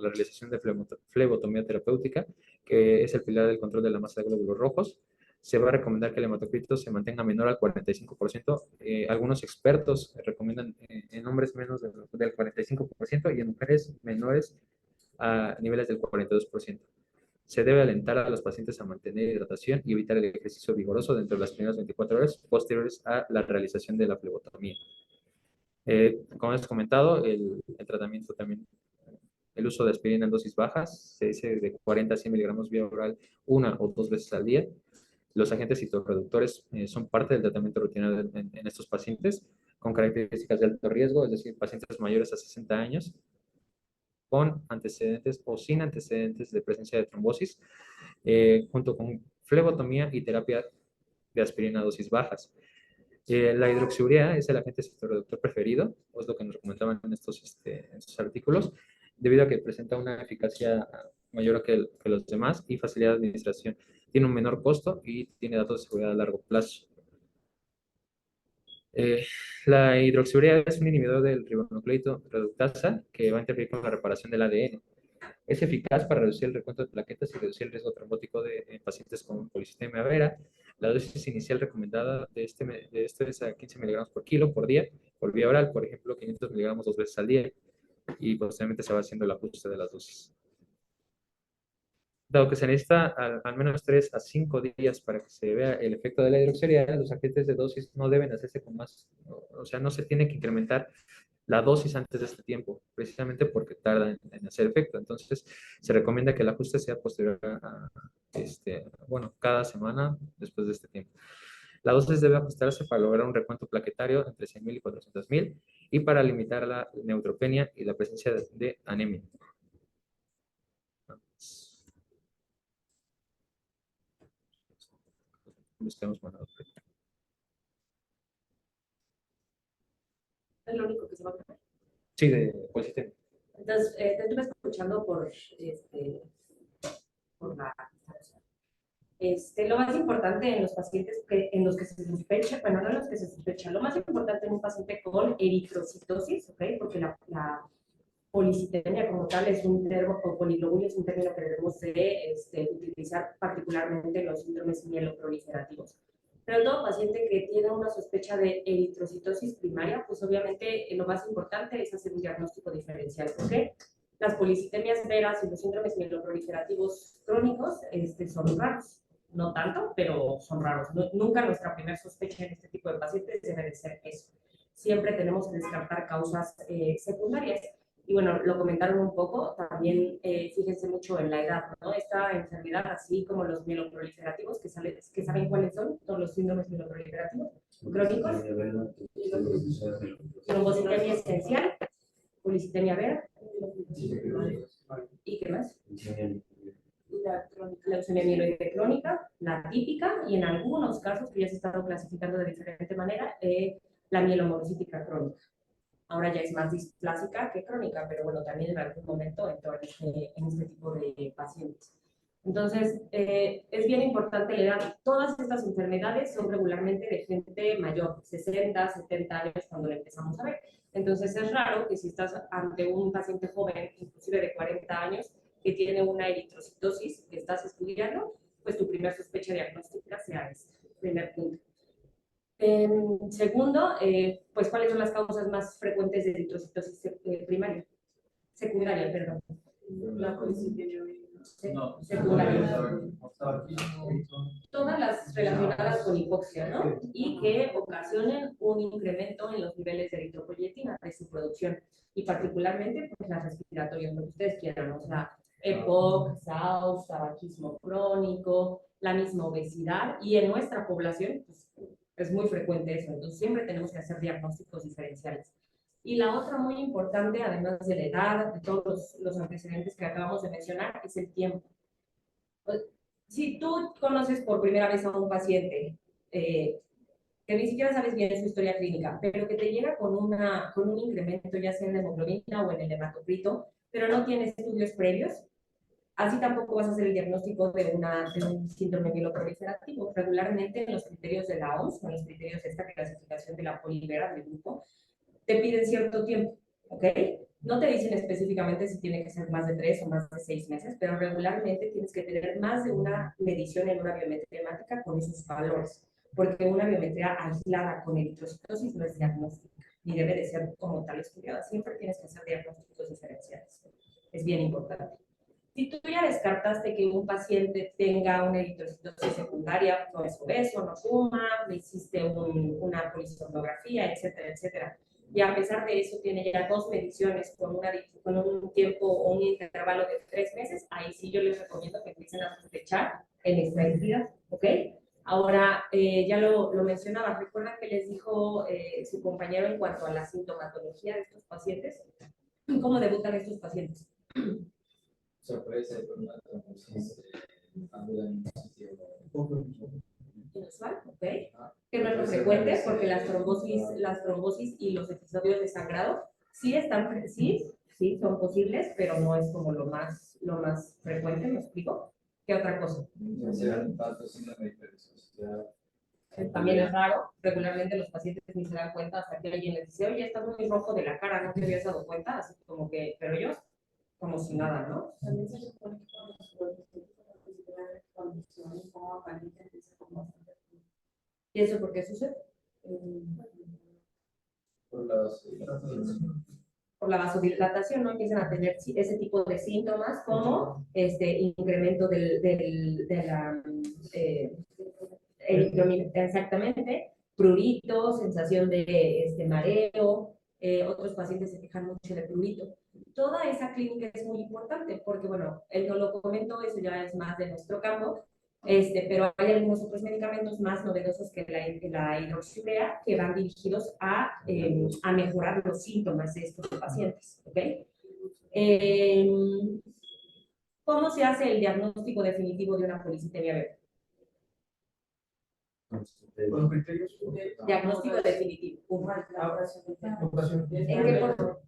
realización de flebotomía terapéutica, que es el pilar del control de la masa de glóbulos rojos. Se va a recomendar que el hematocrito se mantenga menor al 45%. Algunos expertos recomiendan en hombres menos del 45% y en mujeres menores a niveles del 42%. Se debe alentar a los pacientes a mantener hidratación y evitar el ejercicio vigoroso dentro de las primeras 24 horas posteriores a la realización de la flebotomía. Como hemos comentado, el tratamiento también, el uso de aspirina en dosis bajas, se dice de 40 a 100 miligramos vía oral una o dos veces al día. Los agentes citoreductores son parte del tratamiento rutinario en estos pacientes con características de alto riesgo, es decir, pacientes mayores a 60 años, con antecedentes o sin antecedentes de presencia de trombosis, junto con flebotomía y terapia de aspirina a dosis bajas. La hidroxiurea es el agente citoreductor preferido, o es lo que nos recomendaban en estos artículos, debido a que presenta una eficacia mayor que los demás y facilidad de administración. Tiene un menor costo y tiene datos de seguridad a largo plazo. Eh, la hidroxiurea es un inhibidor del ribonucleído reductasa que va a interferir con la reparación del ADN. Es eficaz para reducir el recuento de plaquetas y reducir el riesgo trombótico en pacientes con policitemia vera. La dosis inicial recomendada de este es a 15 miligramos por kilo por día, por vía oral, por ejemplo, 500 miligramos 2 veces al día, y posteriormente se va haciendo el ajuste de las dosis. Dado que se necesita al menos 3 a 5 días para que se vea el efecto de la hidroxiurea, los agentes de dosis no deben hacerse con más, o sea, no se tiene que incrementar la dosis antes de este tiempo, precisamente porque tarda en hacer efecto. Entonces, se recomienda que el ajuste sea posterior bueno, cada semana después de este tiempo. La dosis debe ajustarse para lograr un recuento plaquetario entre 100.000 y 400.000 y para limitar la neutropenia y la presencia de anemia. Busquemos bueno. Es lo único que se va a poner. Sí, de policitemia. Entonces, te estuve escuchando por la... lo más importante en los pacientes en los que se sospecha, bueno, no en los que se sospecha, lo más importante en un paciente con eritrocitosis, ¿ok? Porque la policitemia como tal es un término, o poliglobulia es un término que debemos de utilizar particularmente en los síndromes mieloproliferativos. Pero todo paciente que tiene una sospecha de eritrocitosis primaria, pues obviamente lo más importante es hacer un diagnóstico diferencial. ¿Por qué? Las policitemias veras y los síndromes mieloproliferativos crónicos son raros. No tanto, pero son raros. Nunca nuestra primera sospecha en este tipo de pacientes debe de ser eso. Siempre tenemos que descartar causas secundarias. Y bueno, lo comentaron un poco, también fíjense mucho en la edad, ¿no? Esta enfermedad, así como los mieloproliferativos, que saben cuáles son, todos los síndromes mieloproliferativos crónicos, trombocitemia esencial, policitemia vera, ¿y qué más? La leucemia mieloide crónica, la típica, y en algunos casos que ya se ha estado clasificando de diferente manera, la mielomorcítica crónica. Ahora ya es más displásica que crónica, pero bueno, también en algún momento entró en este tipo de pacientes. Entonces, es bien importante la edad. Todas estas enfermedades son regularmente de gente mayor, 60, 70 años cuando la empezamos a ver. Entonces, es raro que si estás ante un paciente joven, inclusive de 40 años, que tiene una eritrocitosis que estás estudiando, pues tu primera sospecha diagnóstica sea ese primer punto. Segundo, pues, ¿cuáles son las causas más frecuentes de eritrocitosis primaria? Secundaria, perdón. La secundaria. Todas las relacionadas con hipoxia, ¿no? Y que ocasionen un incremento en los niveles de eritropoyetina, de su producción. Y particularmente, pues, las respiratorias, lo que ustedes quieran, o sea, EPOC, SAUS, tabaquismo crónico, la misma obesidad. Y en nuestra población, pues, es muy frecuente eso. Entonces, siempre tenemos que hacer diagnósticos diferenciales. Y la otra muy importante, además de la edad, de todos los antecedentes que acabamos de mencionar, es el tiempo. Si tú conoces por primera vez a un paciente que ni siquiera sabes bien su historia clínica, pero que te llega con un incremento ya sea en la hemoglobina o en el hematocrito, pero no tiene estudios previos, así tampoco vas a hacer el diagnóstico de un síndrome mieloproliferativo. Regularmente en los criterios de la OMS, en los criterios de esta clasificación de la polivera del grupo, te piden cierto tiempo, ¿ok? No te dicen específicamente si tiene que ser más de 3 o más de 6 meses, pero regularmente tienes que tener más de una medición en una biometría hemática con esos valores, porque una biometría aislada con eritrocitosis no es diagnóstica, ni debe de ser como tal estudiada. Siempre tienes que hacer diagnósticos diferenciales. Es bien importante. Si tú ya descartaste que un paciente tenga una eritrocitosis secundaria, no es obeso, no fuma, le hiciste una polisomnografía, etcétera, etcétera, y a pesar de eso tiene ya 2 mediciones con un tiempo o un intervalo de 3 meses, ahí sí yo les recomiendo que empiecen a sospechar en esta entidad, ¿ok? Ahora, ya lo mencionaba, ¿recuerdan que les dijo su compañero en cuanto a la sintomatología de estos pacientes? ¿Cómo debutan estos pacientes? Sorpresa con una trombosis Inusual, ¿ok? Que no es lo frecuente porque las trombosis y los episodios de sangrado sí están, sí son posibles, pero no es como lo más frecuente, ¿me explico? ¿Qué otra cosa? También es raro, regularmente los pacientes ni se dan cuenta hasta que alguien les dice, oye, estás muy rojo de la cara, ¿no te habías dado cuenta? Así como que, pero ellos, como si nada, ¿no? También se supone que todos los productos que consideran condiciones como caliente, ¿y eso por qué sucede? Por la vasodilatación, ¿no? Empiezan a tener ese tipo de síntomas como incremento de la exactamente, prurito, sensación de mareo, otros pacientes se quejan mucho de prurito. Toda esa clínica es muy importante porque, bueno, él no lo comentó, eso ya es más de nuestro campo, pero hay algunos otros medicamentos más novedosos que la hidroxiurea que van dirigidos a mejorar los síntomas de estos pacientes, ¿ok? ¿Cómo se hace el diagnóstico definitivo de una policitemia bebé? Diagnóstico definitivo.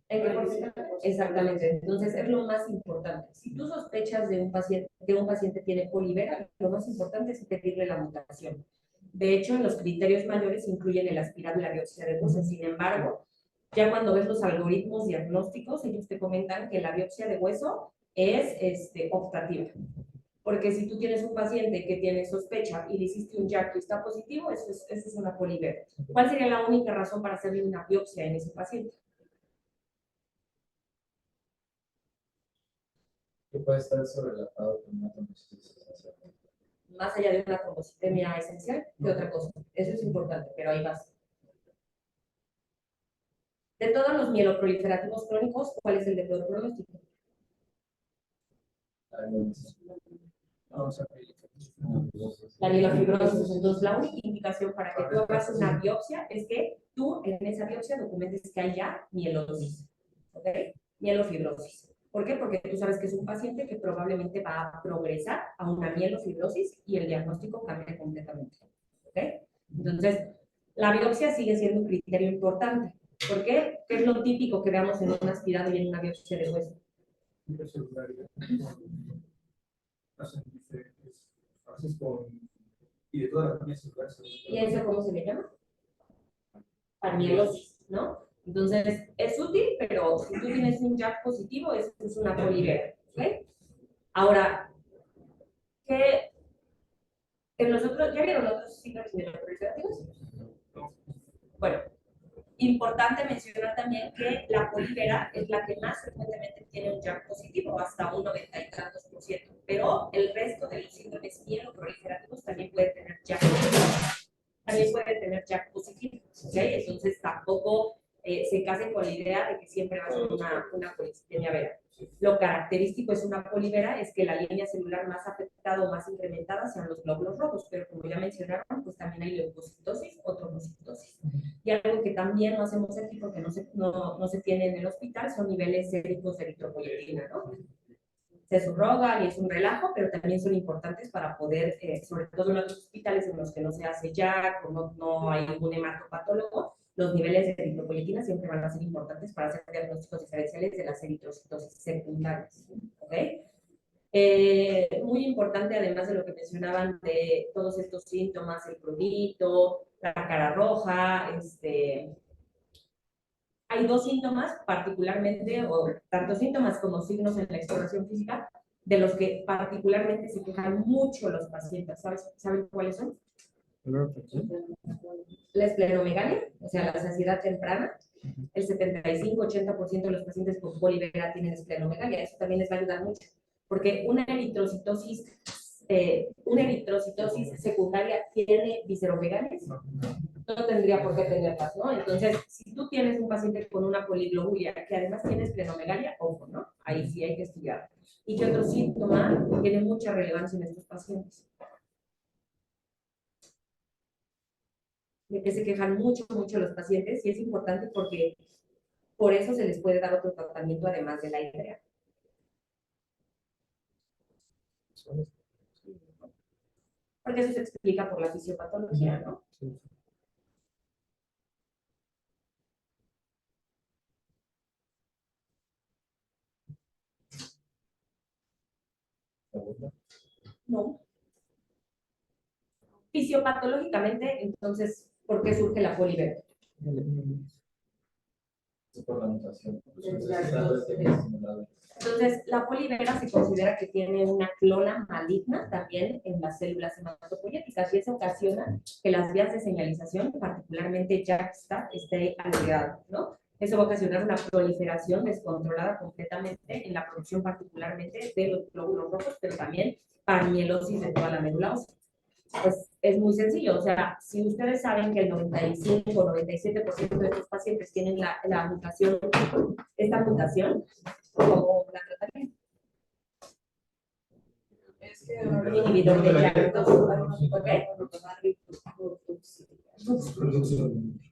¿En qué porcentaje? Exactamente. Entonces, es lo más importante. Si tú sospechas de un paciente tiene polivera, lo más importante es pedirle la mutación. De hecho, en los criterios mayores incluyen el aspirado y la biopsia de hueso. Sin embargo, ya cuando ves los algoritmos diagnósticos, ellos te comentan que la biopsia de hueso es optativa. Porque si tú tienes un paciente que tiene sospecha y le hiciste un JAK y está positivo, eso es una polivera. ¿Cuál sería la única razón para hacerle una biopsia en ese paciente? Que puede estar sobrelatado con una trombocitis. Más allá de una trombocitemia esencial, ¿qué otra cosa? Eso es importante, pero ahí vas. De todos los mieloproliferativos crónicos, ¿cuál es el de peor pronóstico? La mielofibrosis. Entonces, la única indicación para que tú hagas una biopsia es que tú en esa biopsia documentes que hay ya mielosis, ¿ok? Mielofibrosis. ¿Por qué? Porque tú sabes que es un paciente que probablemente va a progresar a una mielofibrosis y el diagnóstico cambia completamente, ¿ok? Entonces, la biopsia sigue siendo un criterio importante. ¿Por qué? ¿Qué es lo típico que veamos en un aspirado y en una biopsia de hueso? Y de todas las líneas celulares. ¿Y eso cómo se le llama? Parmielosis, ¿no? Entonces, es útil, pero si tú tienes un JAK positivo, eso es una polivera, ¿ok? Ahora, ¿qué en nosotros, ¿ya vieron otros síndromes mieloproliferativos? Bueno, importante mencionar también que la polivera es la que más frecuentemente tiene un JAK positivo, hasta un 90 y tantos %, pero el resto de los síndromes mieloproliferativos también pueden tener JAK positivo. También pueden tener JAK positivo, ¿ok? Entonces tampoco se casen con la idea de que siempre va a ser una policitemia vera. Lo característico es una polivera es que la línea celular más afectada o más incrementada sean los glóbulos rojos, pero como ya mencionaron, pues también hay leucocitosis o trombocitosis. Y algo que también no hacemos aquí porque no se tiene en el hospital son niveles séricos de eritropoyetina, ¿no? Se subrogan y es un relajo, pero también son importantes para poder, sobre todo en los hospitales en los que no se hace JAK o no hay ningún hematopatólogo, los niveles de eritropoyetina siempre van a ser importantes para hacer diagnósticos diferenciales de las eritrocitosis secundarias. ¿Okay? Muy importante, además de lo que mencionaban de todos estos síntomas, el prurito, la cara roja, hay dos síntomas particularmente, o tanto síntomas como signos en la exploración física, de los que particularmente se quejan mucho los pacientes. ¿Saben cuáles son? La esplenomegalia, o sea, la saciedad temprana. El 75-80% de los pacientes con polivera tienen esplenomegalia. Eso también les va a ayudar mucho, porque una eritrocitosis secundaria tiene visceromegalias. No tendría por qué tenerlas, ¿no? Entonces, si tú tienes un paciente con una poliglobulia que además tiene esplenomegalia, ojo, ¿no? Ahí sí hay que estudiar. ¿Y qué otro síntoma tiene mucha relevancia en estos pacientes? De que se quejan mucho los pacientes y es importante porque por eso se les puede dar otro tratamiento además de la idea. porque eso se explica por la fisiopatología, ¿no? Sí. No. Fisiopatológicamente, entonces, ¿por qué surge la polivera? Es por la mutación. Entonces, la polivera se considera que tiene una clona maligna también en las células hematopoyéticas y eso ocasiona que las vías de señalización, particularmente JAK-STAT, esté alterado, ¿no? Eso va a ocasionar una proliferación descontrolada completamente en la producción particularmente de los glóbulos rojos, pero también paramielosis de toda la médula ósea. Pues es muy sencillo, o sea, si ustedes saben que el 95 o 97% de estos pacientes tienen la mutación, esta mutación, ¿cómo la tratarían? Es que Un inhibidor de JAK2, ¿ok?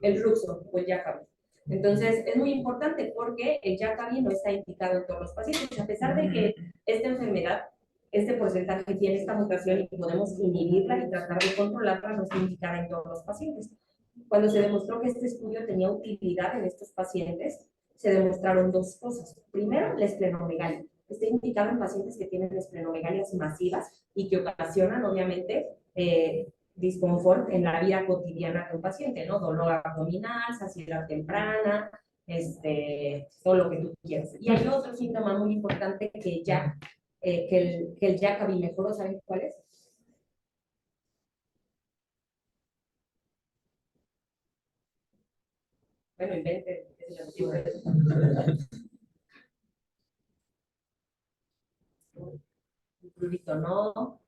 El ruxo o el Jakavi. Entonces, es muy importante porque el Jakavi no está indicado en todos los pacientes, a pesar de que esta enfermedad, este porcentaje tiene esta mutación y podemos inhibirla y tratar de controlarla, no está indicada en todos los pacientes. Cuando se demostró que este estudio tenía utilidad en estos pacientes, se demostraron dos cosas. Primero, la esplenomegalia. Está indicado en pacientes que tienen esprenomegalias masivas y que ocasionan, obviamente, disconfort en la vida cotidiana de un paciente, ¿no? Dolor abdominal, saciedad temprana, todo lo que tú quieras. Y hay otro síntoma muy importante que ya, que el Jakavi mejoró, ¿saben cuál es? Bueno, invente, es el motivo de eso. Un prurito no.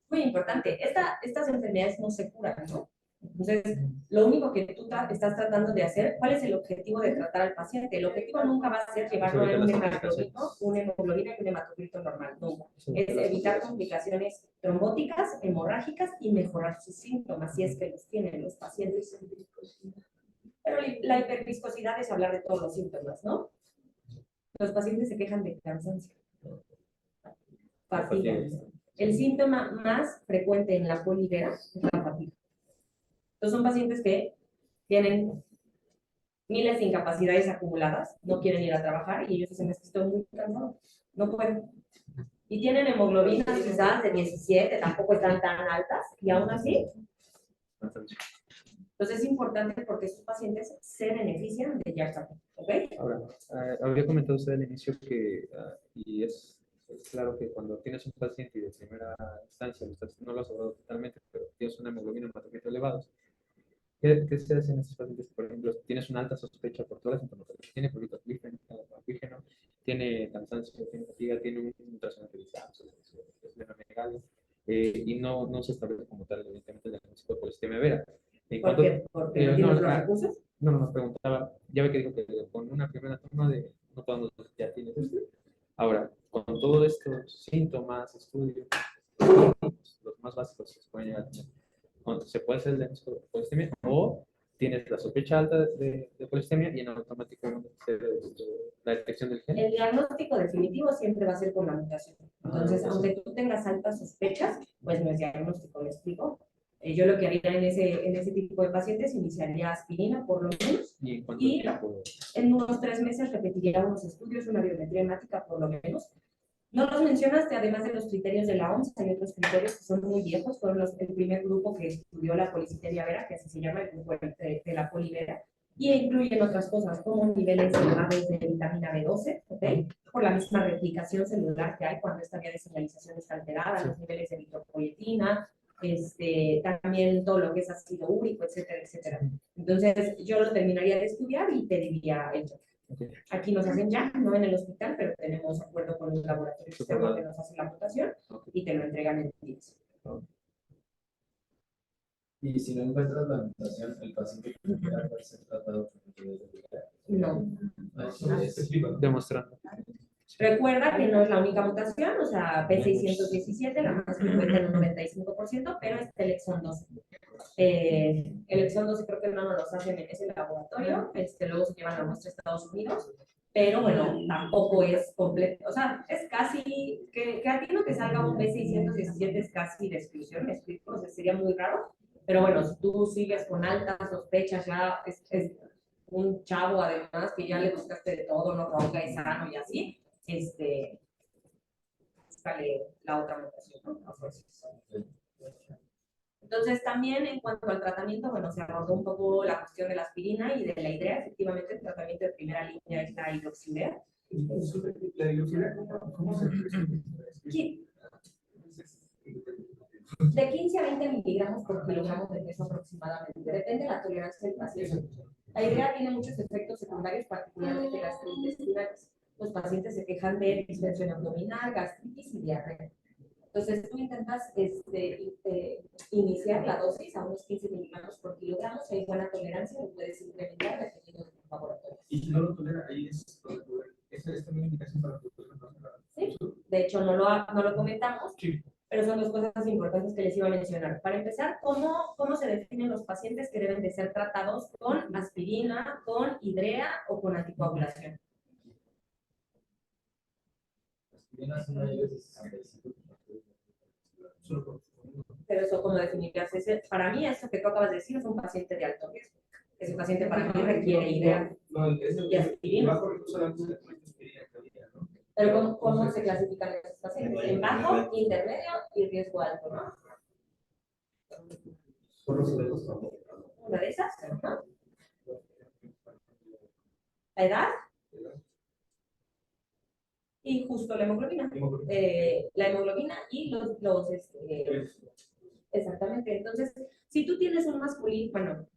Muy importante, estas enfermedades no se curan, ¿no? Entonces, lo único que tú estás tratando de hacer, ¿cuál es el objetivo de tratar al paciente? El objetivo nunca va a ser llevarlo a una hemoglobina y un hematocrito normal, nunca. Es evitar complicaciones trombóticas, hemorrágicas y mejorar sus síntomas, si es que los tienen los pacientes. Pero la hiperviscosidad es hablar de todos los síntomas, ¿no? Los pacientes se quejan de cansancio, fatiga. El síntoma más frecuente en la polivera es la fatiga. Entonces son pacientes que tienen miles de incapacidades acumuladas, no quieren ir a trabajar y ellos dicen, es que estoy muy cansado, no pueden. Y tienen hemoglobinas quizás de 17, tampoco están tan altas y aún así. Entonces es importante porque estos pacientes se benefician de Jakavi, ¿ok? Ahora, había comentado usted al inicio que, y es claro que cuando tienes un paciente y de primera instancia no lo has hablado totalmente, pero tienes una hemoglobina hematocrito elevados, ¿qué se hace en estos pacientes? Por ejemplo, tienes una alta sospecha por toda la sintomatología, tiene prurito oxígeno, tiene cansancio, tiene fatiga, tiene un ultrasonido esplenomegalia, y no se establece como tal, evidentemente, el diagnóstico de polistemia vera. ¿Por qué? ¿Porque no tienes los recursos? No, nos preguntaba, ya ve que dijo que con una primera toma de no todos ya tienes esto. Ahora, con todos estos síntomas, estudios, los más básicos que se pueden llegar a tener, se puede hacer el diagnóstico de polistemia o tienes la sospecha alta de polistemia y en automático se la detección del gen. El diagnóstico definitivo siempre va a ser con la mutación. Entonces, aunque tú tengas altas sospechas, pues no es diagnóstico, ¿me explico? Yo lo que haría en ese tipo de pacientes, iniciaría aspirina por lo menos, y en unos 3 meses repetiría unos estudios, una biometría hemática por lo menos. No los mencionaste, además de los criterios de la OMS, hay otros criterios que son muy viejos, fueron el primer grupo que estudió la policiteria vera, que así se llama el grupo de la polivera, y incluyen otras cosas como niveles elevados de vitamina B12, ¿ok? Por la misma replicación celular que hay cuando esta vía de señalización está alterada, los niveles de eritropoyetina, también todo lo que es ácido úrico, etcétera, etcétera. Entonces, yo lo terminaría de estudiar y te diría el check. Aquí nos hacen ya, no en el hospital, pero tenemos acuerdo con el laboratorio externo que nos hace la mutación y te lo entregan en 10. Y si no encuentras la mutación, el paciente puede ser tratado No. Demostrando. Recuerda que no es la única mutación, o sea, P617, la más frecuente en un 95%, pero es el exón 12. El exón 12 creo que no nos lo hacen en ese laboratorio, luego se llevan a muestra a Estados Unidos pero bueno, tampoco es completo, o sea, es casi, que a ti no te salga un B617 es casi de exclusión, ¿me explico? O sea, sería muy raro, pero bueno, si tú sigues con altas sospechas, ya es un chavo además que ya le buscaste de todo, no ronca, es sano y así, sale la otra mutación, ¿no? Entonces, también en cuanto al tratamiento, bueno, se abordó un poco la cuestión de la aspirina y de la hidrea. Efectivamente, el tratamiento de primera línea es la hidroxidea. ¿La hidroxidea cómo se Sí. De 15 a 20 miligramos por kilogramo de peso aproximadamente. Depende de la tolerancia del paciente. La hidrea tiene muchos efectos secundarios, particularmente gastrointestinales. Los pacientes se quejan de distensión abdominal, gastritis y diarrea. Entonces, tú intentas iniciar la dosis a unos 15 miligramos por kilogramo. Si hay buena tolerancia, lo puedes incrementar dependiendo de tu laboratorio. Y si no lo tolera, ahí es también indicación para tu. Sí, de hecho, no lo comentamos, Sí. pero son dos cosas importantes que les iba a mencionar. Para empezar, ¿cómo se definen los pacientes que deben de ser tratados con aspirina, con hidrea o con anticoagulación? Aspirina son mayores de 65. Pero eso, ¿cómo definirías? Para mí, eso que tú acabas de decir es un paciente de alto riesgo. Ese paciente para mí requiere hidrea y aspirina. Pero ¿cómo se clasifican esos pacientes? En bajo, intermedio y riesgo alto, ¿no? Una de esas, ¿no? La edad y justo la hemoglobina. La hemoglobina y exactamente. Entonces, si tú tienes un masculino, bueno,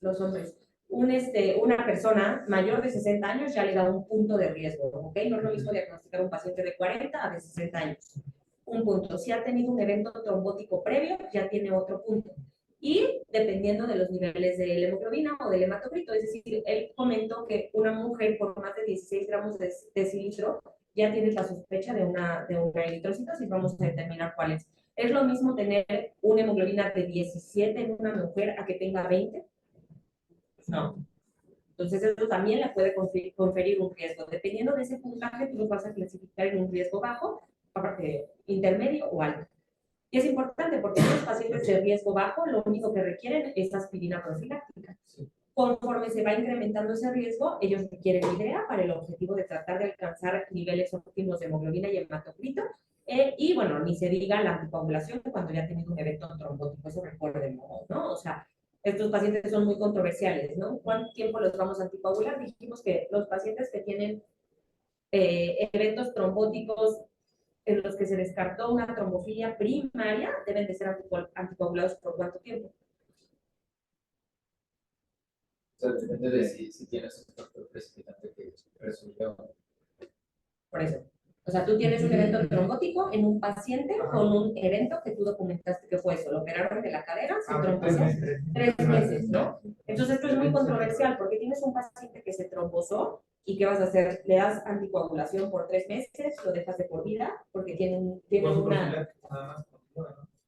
los hombres, una persona mayor de 60 años ya le da un punto de riesgo, ¿ok? No es lo mismo diagnosticar un paciente de 40 a de 60 años. Un punto. Si ha tenido un evento trombótico previo, ya tiene otro punto. Y dependiendo de los niveles de la hemoglobina o del hematocrito, es decir, él comentó que una mujer por más de 16 gramos de decilitro ya tiene la sospecha de una eritrocitosis, vamos a determinar cuál es. ¿Es lo mismo tener una hemoglobina de 17 en una mujer a que tenga 20? No. Entonces, eso también le puede conferir un riesgo. Dependiendo de ese puntaje, tú lo vas a clasificar en un riesgo bajo, intermedio o alto. Y es importante porque los pacientes de riesgo bajo lo único que requieren es aspirina profiláctica. Conforme se va incrementando ese riesgo, ellos requieren hidrea para el objetivo de tratar de alcanzar niveles óptimos de hemoglobina y hematocrito. Y bueno, ni se diga la anticoagulación cuando ya ha tenido un evento trombótico, eso recordemos, ¿no? O sea, estos pacientes son muy controversiales, ¿no? ¿Cuánto tiempo los vamos a anticoagular? Dijimos que los pacientes que tienen eventos trombóticos en los que se descartó una trombofilia primaria deben de ser anticoagulados por cuánto tiempo. O sea, depende de si tienes un factor precipitante que resolvió. Por eso. O sea, tú tienes un evento trombótico en un paciente con un evento que tú documentaste que fue eso. Lo operaron de la cadera, se trombosó 3 meses, ¿no? Entonces, esto es muy controversial porque tienes un paciente que se trombosó y ¿qué vas a hacer? ¿Le das anticoagulación por 3 meses? ¿Lo dejas de por vida? Porque tiene una...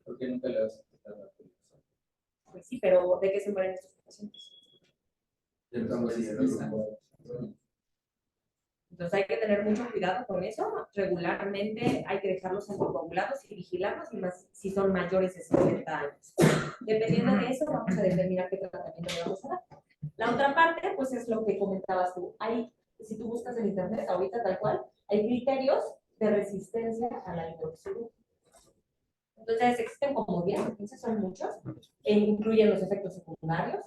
¿Por qué nunca le vas a quitar la peligrosa? Pues sí, pero ¿de qué se mueren estos pacientes? Entonces hay que tener mucho cuidado con eso. Regularmente hay que dejarlos anticoagulados y vigilarlos, y más si son mayores de 50 años. Dependiendo de eso, vamos a determinar qué tratamiento le vamos a dar. La otra parte, pues es lo que comentabas tú. Si tú buscas en internet, ahorita tal cual, hay criterios de resistencia a la hidroxidina. Entonces existen como 10, 15, son muchos. Incluyen los efectos secundarios,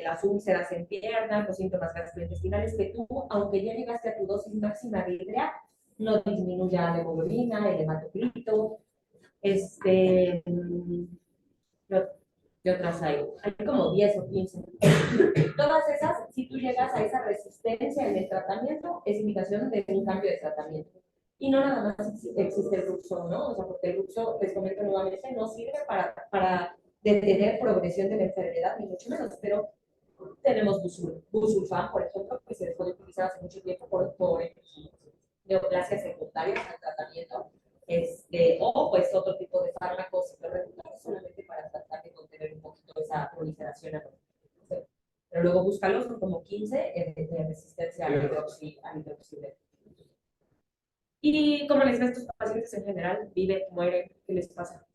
las úlceras en piernas, los síntomas gastrointestinales, que tú, aunque ya llegaste a tu dosis máxima de hidrea, no disminuya la hemoglobina, el hematocrito. ¿Qué otras hay? Hay como 10 o 15. Todas esas, si tú llegas a esa resistencia en el tratamiento, es indicación de un cambio de tratamiento. Y no nada más existe el Ruxo, ¿no? O sea, porque el Ruxo, les comento nuevamente, no sirve para detener progresión de la enfermedad, ni mucho menos, pero tenemos Busulfán, por ejemplo, que se dejó de utilizar hace mucho tiempo por neoplasias secundarias al tratamiento, o pues otro tipo de fármacos regulares solamente para tratar de contener un poquito esa proliferación. Pero luego búscalo, son como 15 de resistencia al hidroxileno. ¿Y cómo les ven estos pacientes en general? ¿Viven, mueren? ¿Qué les pasa?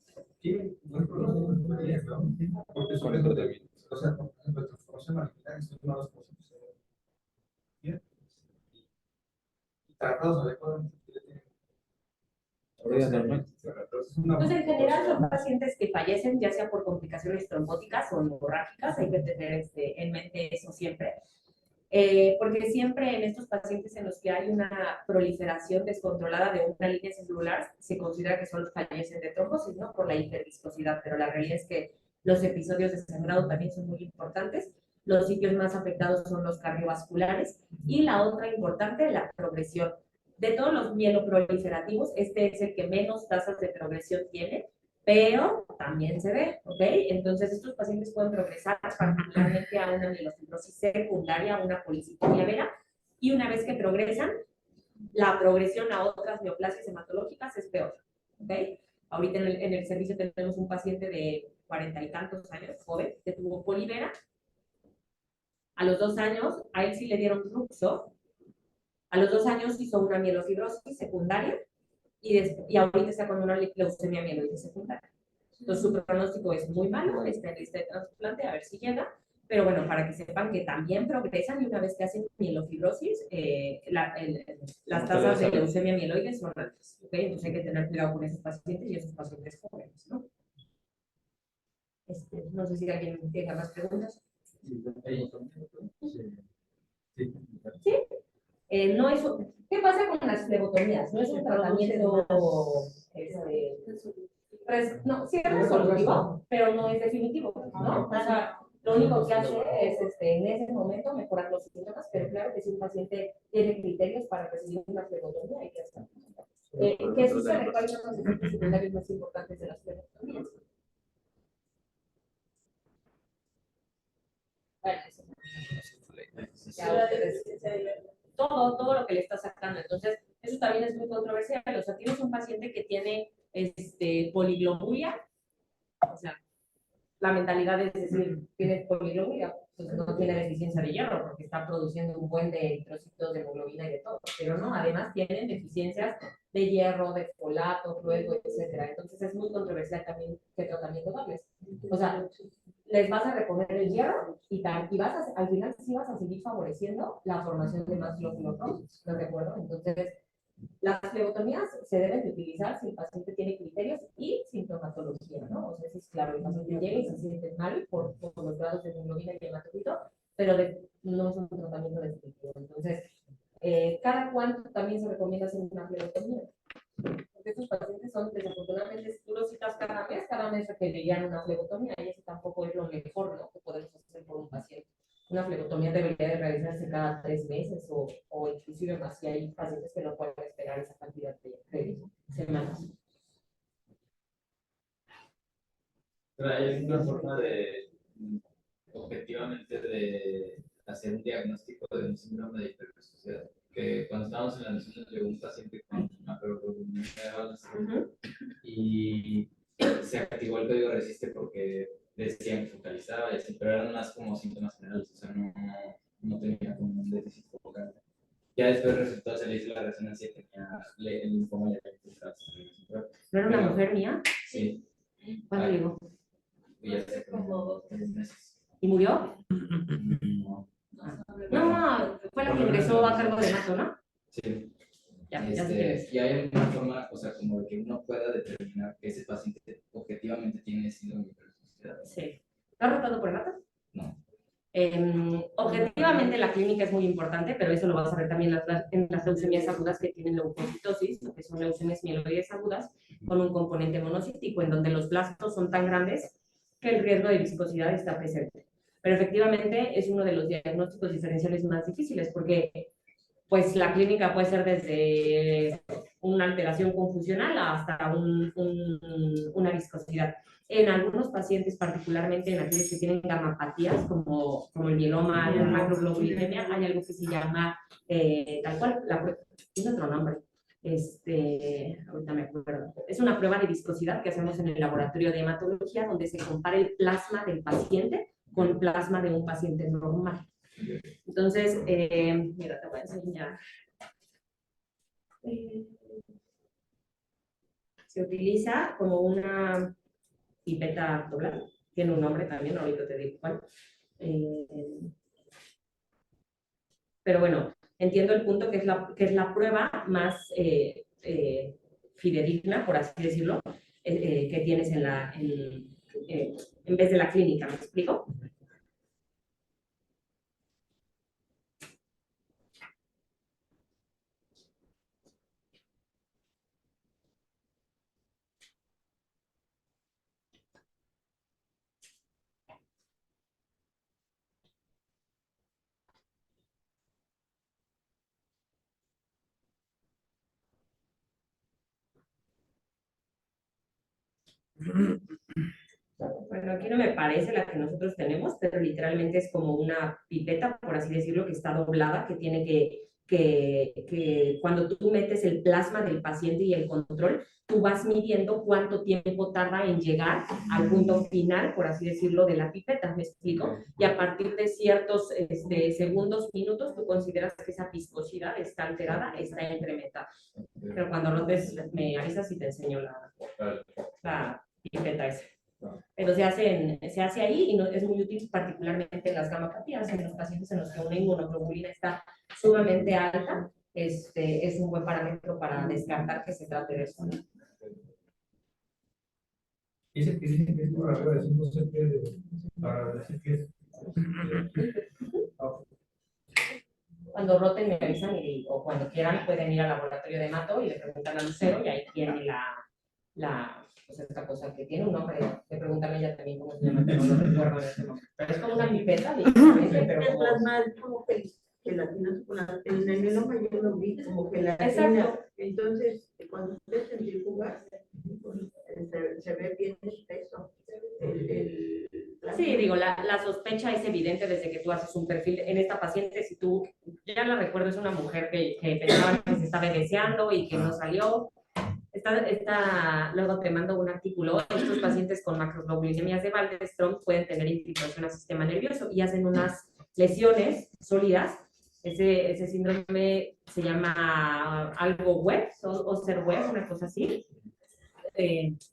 Sí, muy probable, ¿no? Porque son estos de, o sea, por ejemplo, transformación molecular es una de las cosas que se ven bien y tratados adecuadamente. Pues en general son pacientes que fallecen, ya sea por complicaciones trombóticas o hemorrágicas, hay que tener en mente eso siempre. Porque siempre en estos pacientes en los que hay una proliferación descontrolada de una línea celular, se considera que solo fallecen de trombosis, ¿no? Por la hiperviscosidad, pero la realidad es que los episodios de sangrado también son muy importantes. Los sitios más afectados son los cardiovasculares y la otra importante, la progresión. De todos los mieloproliferativos, este es el que menos tasas de progresión tiene, pero también se ve, ¿ok? Entonces, estos pacientes pueden progresar particularmente a una mielofibrosis secundaria, a una policitomía vera, y una vez que progresan, la progresión a otras neoplasias hematológicas es peor, ¿ok? Ahorita en el servicio tenemos un paciente de 40 y tantos años, joven, que tuvo polivera. A los 2 años, a él sí le dieron ruxo. A los 2 años hizo una mielofibrosis secundaria y ahorita está con una leucemia mieloide secundaria. Entonces su pronóstico es muy malo, está en lista de trasplante, a ver si llega, pero bueno, para que sepan que también progresan y una vez que hacen mielofibrosis, las tasas de leucemia mieloide son altas, ¿ok? Entonces hay que tener cuidado con esos pacientes y esos pacientes jóvenes, ¿no? No sé si alguien tenga más preguntas. Sí. No es, ¿qué pasa con las flebotomías? No es un tratamiento, no, sí es resolutivo, pero no es definitivo, ¿no? O sea, lo único que hace es en ese momento mejorar los síntomas, pero claro que si un paciente tiene criterios para recibir una flebotomía, hay que hacerlo. ¿Qué sucede? ¿Cuáles son los efectos secundarios más importantes de las flebotomías? Bueno, todo lo que le está sacando. Entonces, eso también es muy controversial. O sea, tienes un paciente que tiene poliglobulia, o sea, la mentalidad es decir, tiene poliglobulia, pues no tiene deficiencia de hierro, porque está produciendo un buen de eritrocitos, de hemoglobina y de todo. Pero no, además tienen deficiencias de hierro, de folato, fluido, etcétera. Entonces, es muy controversial también qué tratamiento darles. O sea, les vas a reponer el hierro y al final sí vas a seguir favoreciendo la formación de más glóbulos rojos, ¿no? ¿De acuerdo? Entonces, las flebotomías se deben de utilizar si el paciente tiene criterios y sintomatología, ¿no? O sea, si es claro, el paciente llega y se siente mal por los grados de hemoglobina y hematocrit, pero no es un tratamiento definitivo. Entonces, ¿cada cuánto también se recomienda hacer una flebotomía? Porque estos pacientes son, desafortunadamente, si tú los citas cada mes requerirían una flebotomía y eso tampoco es lo mejor, ¿no? Que podemos hacer por un paciente. Una flebotomía debería de realizarse cada 3 meses o inclusive más si hay pacientes que no pueden esperar esa cantidad de semanas. Pero hay una forma de, objetivamente, de hacer un diagnóstico de un síndrome de hiperviscosidad. Que cuando estábamos en la misión llegó un paciente con macroglobulina y se activó el código RESISTE porque decían que focalizaba y así, pero eran más como síntomas generales, o sea, no tenía como un déficit focal. Ya después del resultado se le hizo la resonancia y tenía el linfoma letal. ¿No era una mujer mía? Sí. ¿Cuándo llegó? Y ya hace como 3 meses. ¿Y murió? No. No, fue la que ingresó a cargo de Mato, ¿no? Sí. Ya sé quién es. Y hay alguna forma, o sea, como de que uno pueda determinar que ese paciente objetivamente tiene síndrome de hiperviscosidad. Sí. ¿Lo has rotado por el Mato? No. Objetivamente la clínica es muy importante, pero eso lo vas a ver también en las leucemias agudas que tienen leucocitosis, que son leucemias mieloides agudas, con un componente monocítico, en donde los blastos son tan grandes que el riesgo de viscosidad está presente. Pero efectivamente es uno de los diagnósticos diferenciales más difíciles, porque pues la clínica puede ser desde una alteración confusional hasta una viscosidad. En algunos pacientes, particularmente en aquellos que tienen gamapatías, como el mieloma, la macroglobulinemia, hay algo que se llama, tal cual, tiene otro nombre, ahorita me acuerdo. Es una prueba de viscosidad que hacemos en el laboratorio de hematología, donde se compara el plasma del paciente con el plasma de un paciente normal. Entonces, mira, te voy a enseñar. Se utiliza como una pipeta doblada. Tiene un nombre también, ahorita te digo cuál. Pero bueno, entiendo el punto que es la prueba más fidedigna, por así decirlo, que tienes en vez de la clínica, ¿me explico? Bueno, aquí no me parece la que nosotros tenemos, pero literalmente es como una pipeta, por así decirlo, que está doblada, que tiene que cuando tú metes el plasma del paciente y el control, tú vas midiendo cuánto tiempo tarda en llegar al punto final, por así decirlo, de la pipeta, ¿me explico? Y a partir de ciertos segundos, minutos, tú consideras que esa viscosidad está alterada, está incrementada. Pero cuando rotes, me avisas y te enseño la pipeta esa. Pero se hace ahí y no, es muy útil particularmente en las gamopatías, en los pacientes en los que una inmunoglobulina está sumamente alta, es un buen parámetro para descartar que se trate de eso, ¿no? Dice que dicen que es por arriba de 5 para decir que es. Cuando roten me avisan o cuando quieran pueden ir al laboratorio de Mato y le preguntan a Lucero y ahí tiene pues esta cosa que tiene un nombre, le preguntan a ella también cómo se llama, pero no recuerdo en ese momento. Pero es como una pipeta, literalmente, pero El como... plasma es como gelatina, en el mieloma yo lo vi como gelatina. Exacto. Entonces, cuando usted centrifuga, se ve bien espeso. Sí, digo, la sospecha es evidente desde que tú haces un perfil en esta paciente. Si tú, ya la recuerdo, es una mujer que pensaba que se estaba deseando y que no salió. Luego te mando un artículo. Estos pacientes con macroglobulemias de Waldenström pueden tener infiltración al sistema nervioso y hacen unas lesiones sólidas. Ese síndrome se llama algo web, o ser web, una cosa así.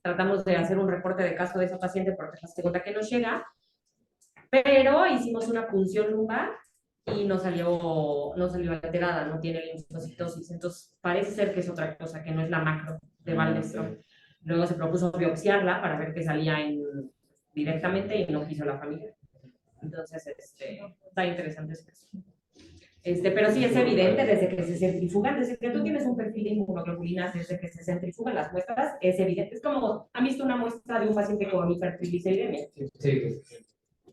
Tratamos de hacer un reporte de caso de esa paciente porque es la segunda que nos llega, pero hicimos una punción lumbar y no salió alterada, no tiene linfocitosis, entonces parece ser que es otra cosa, que no es la macro de Waldenström. Luego se propuso biopsiarla para ver qué salía directamente y no quiso la familia. Entonces, está interesante eso. Pero sí es evidente desde que se centrifugan, desde que tú tienes un perfil de inmunoglobulinas, desde que se centrifugan las muestras, es evidente. Es como, ¿han visto una muestra de un paciente con hipertrigliceridemia? Sí.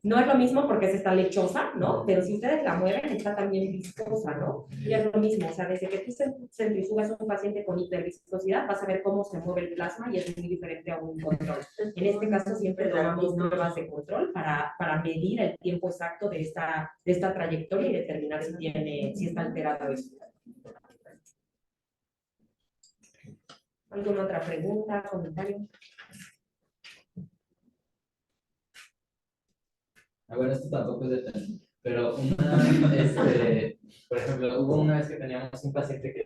No es lo mismo porque es esta lechosa, ¿no? Pero si ustedes la mueven, está también viscosa, ¿no? Y es lo mismo, o sea, desde que tú centrifugas a un paciente con hiperviscosidad, vas a ver cómo se mueve el plasma y es muy diferente a un control. En este caso, siempre tomamos pruebas de control para medir el tiempo exacto de esta trayectoria y determinar si está alterado esto. ¿Alguna otra pregunta, comentario? Bueno, esto tampoco es de pero por ejemplo, hubo una vez que teníamos un paciente que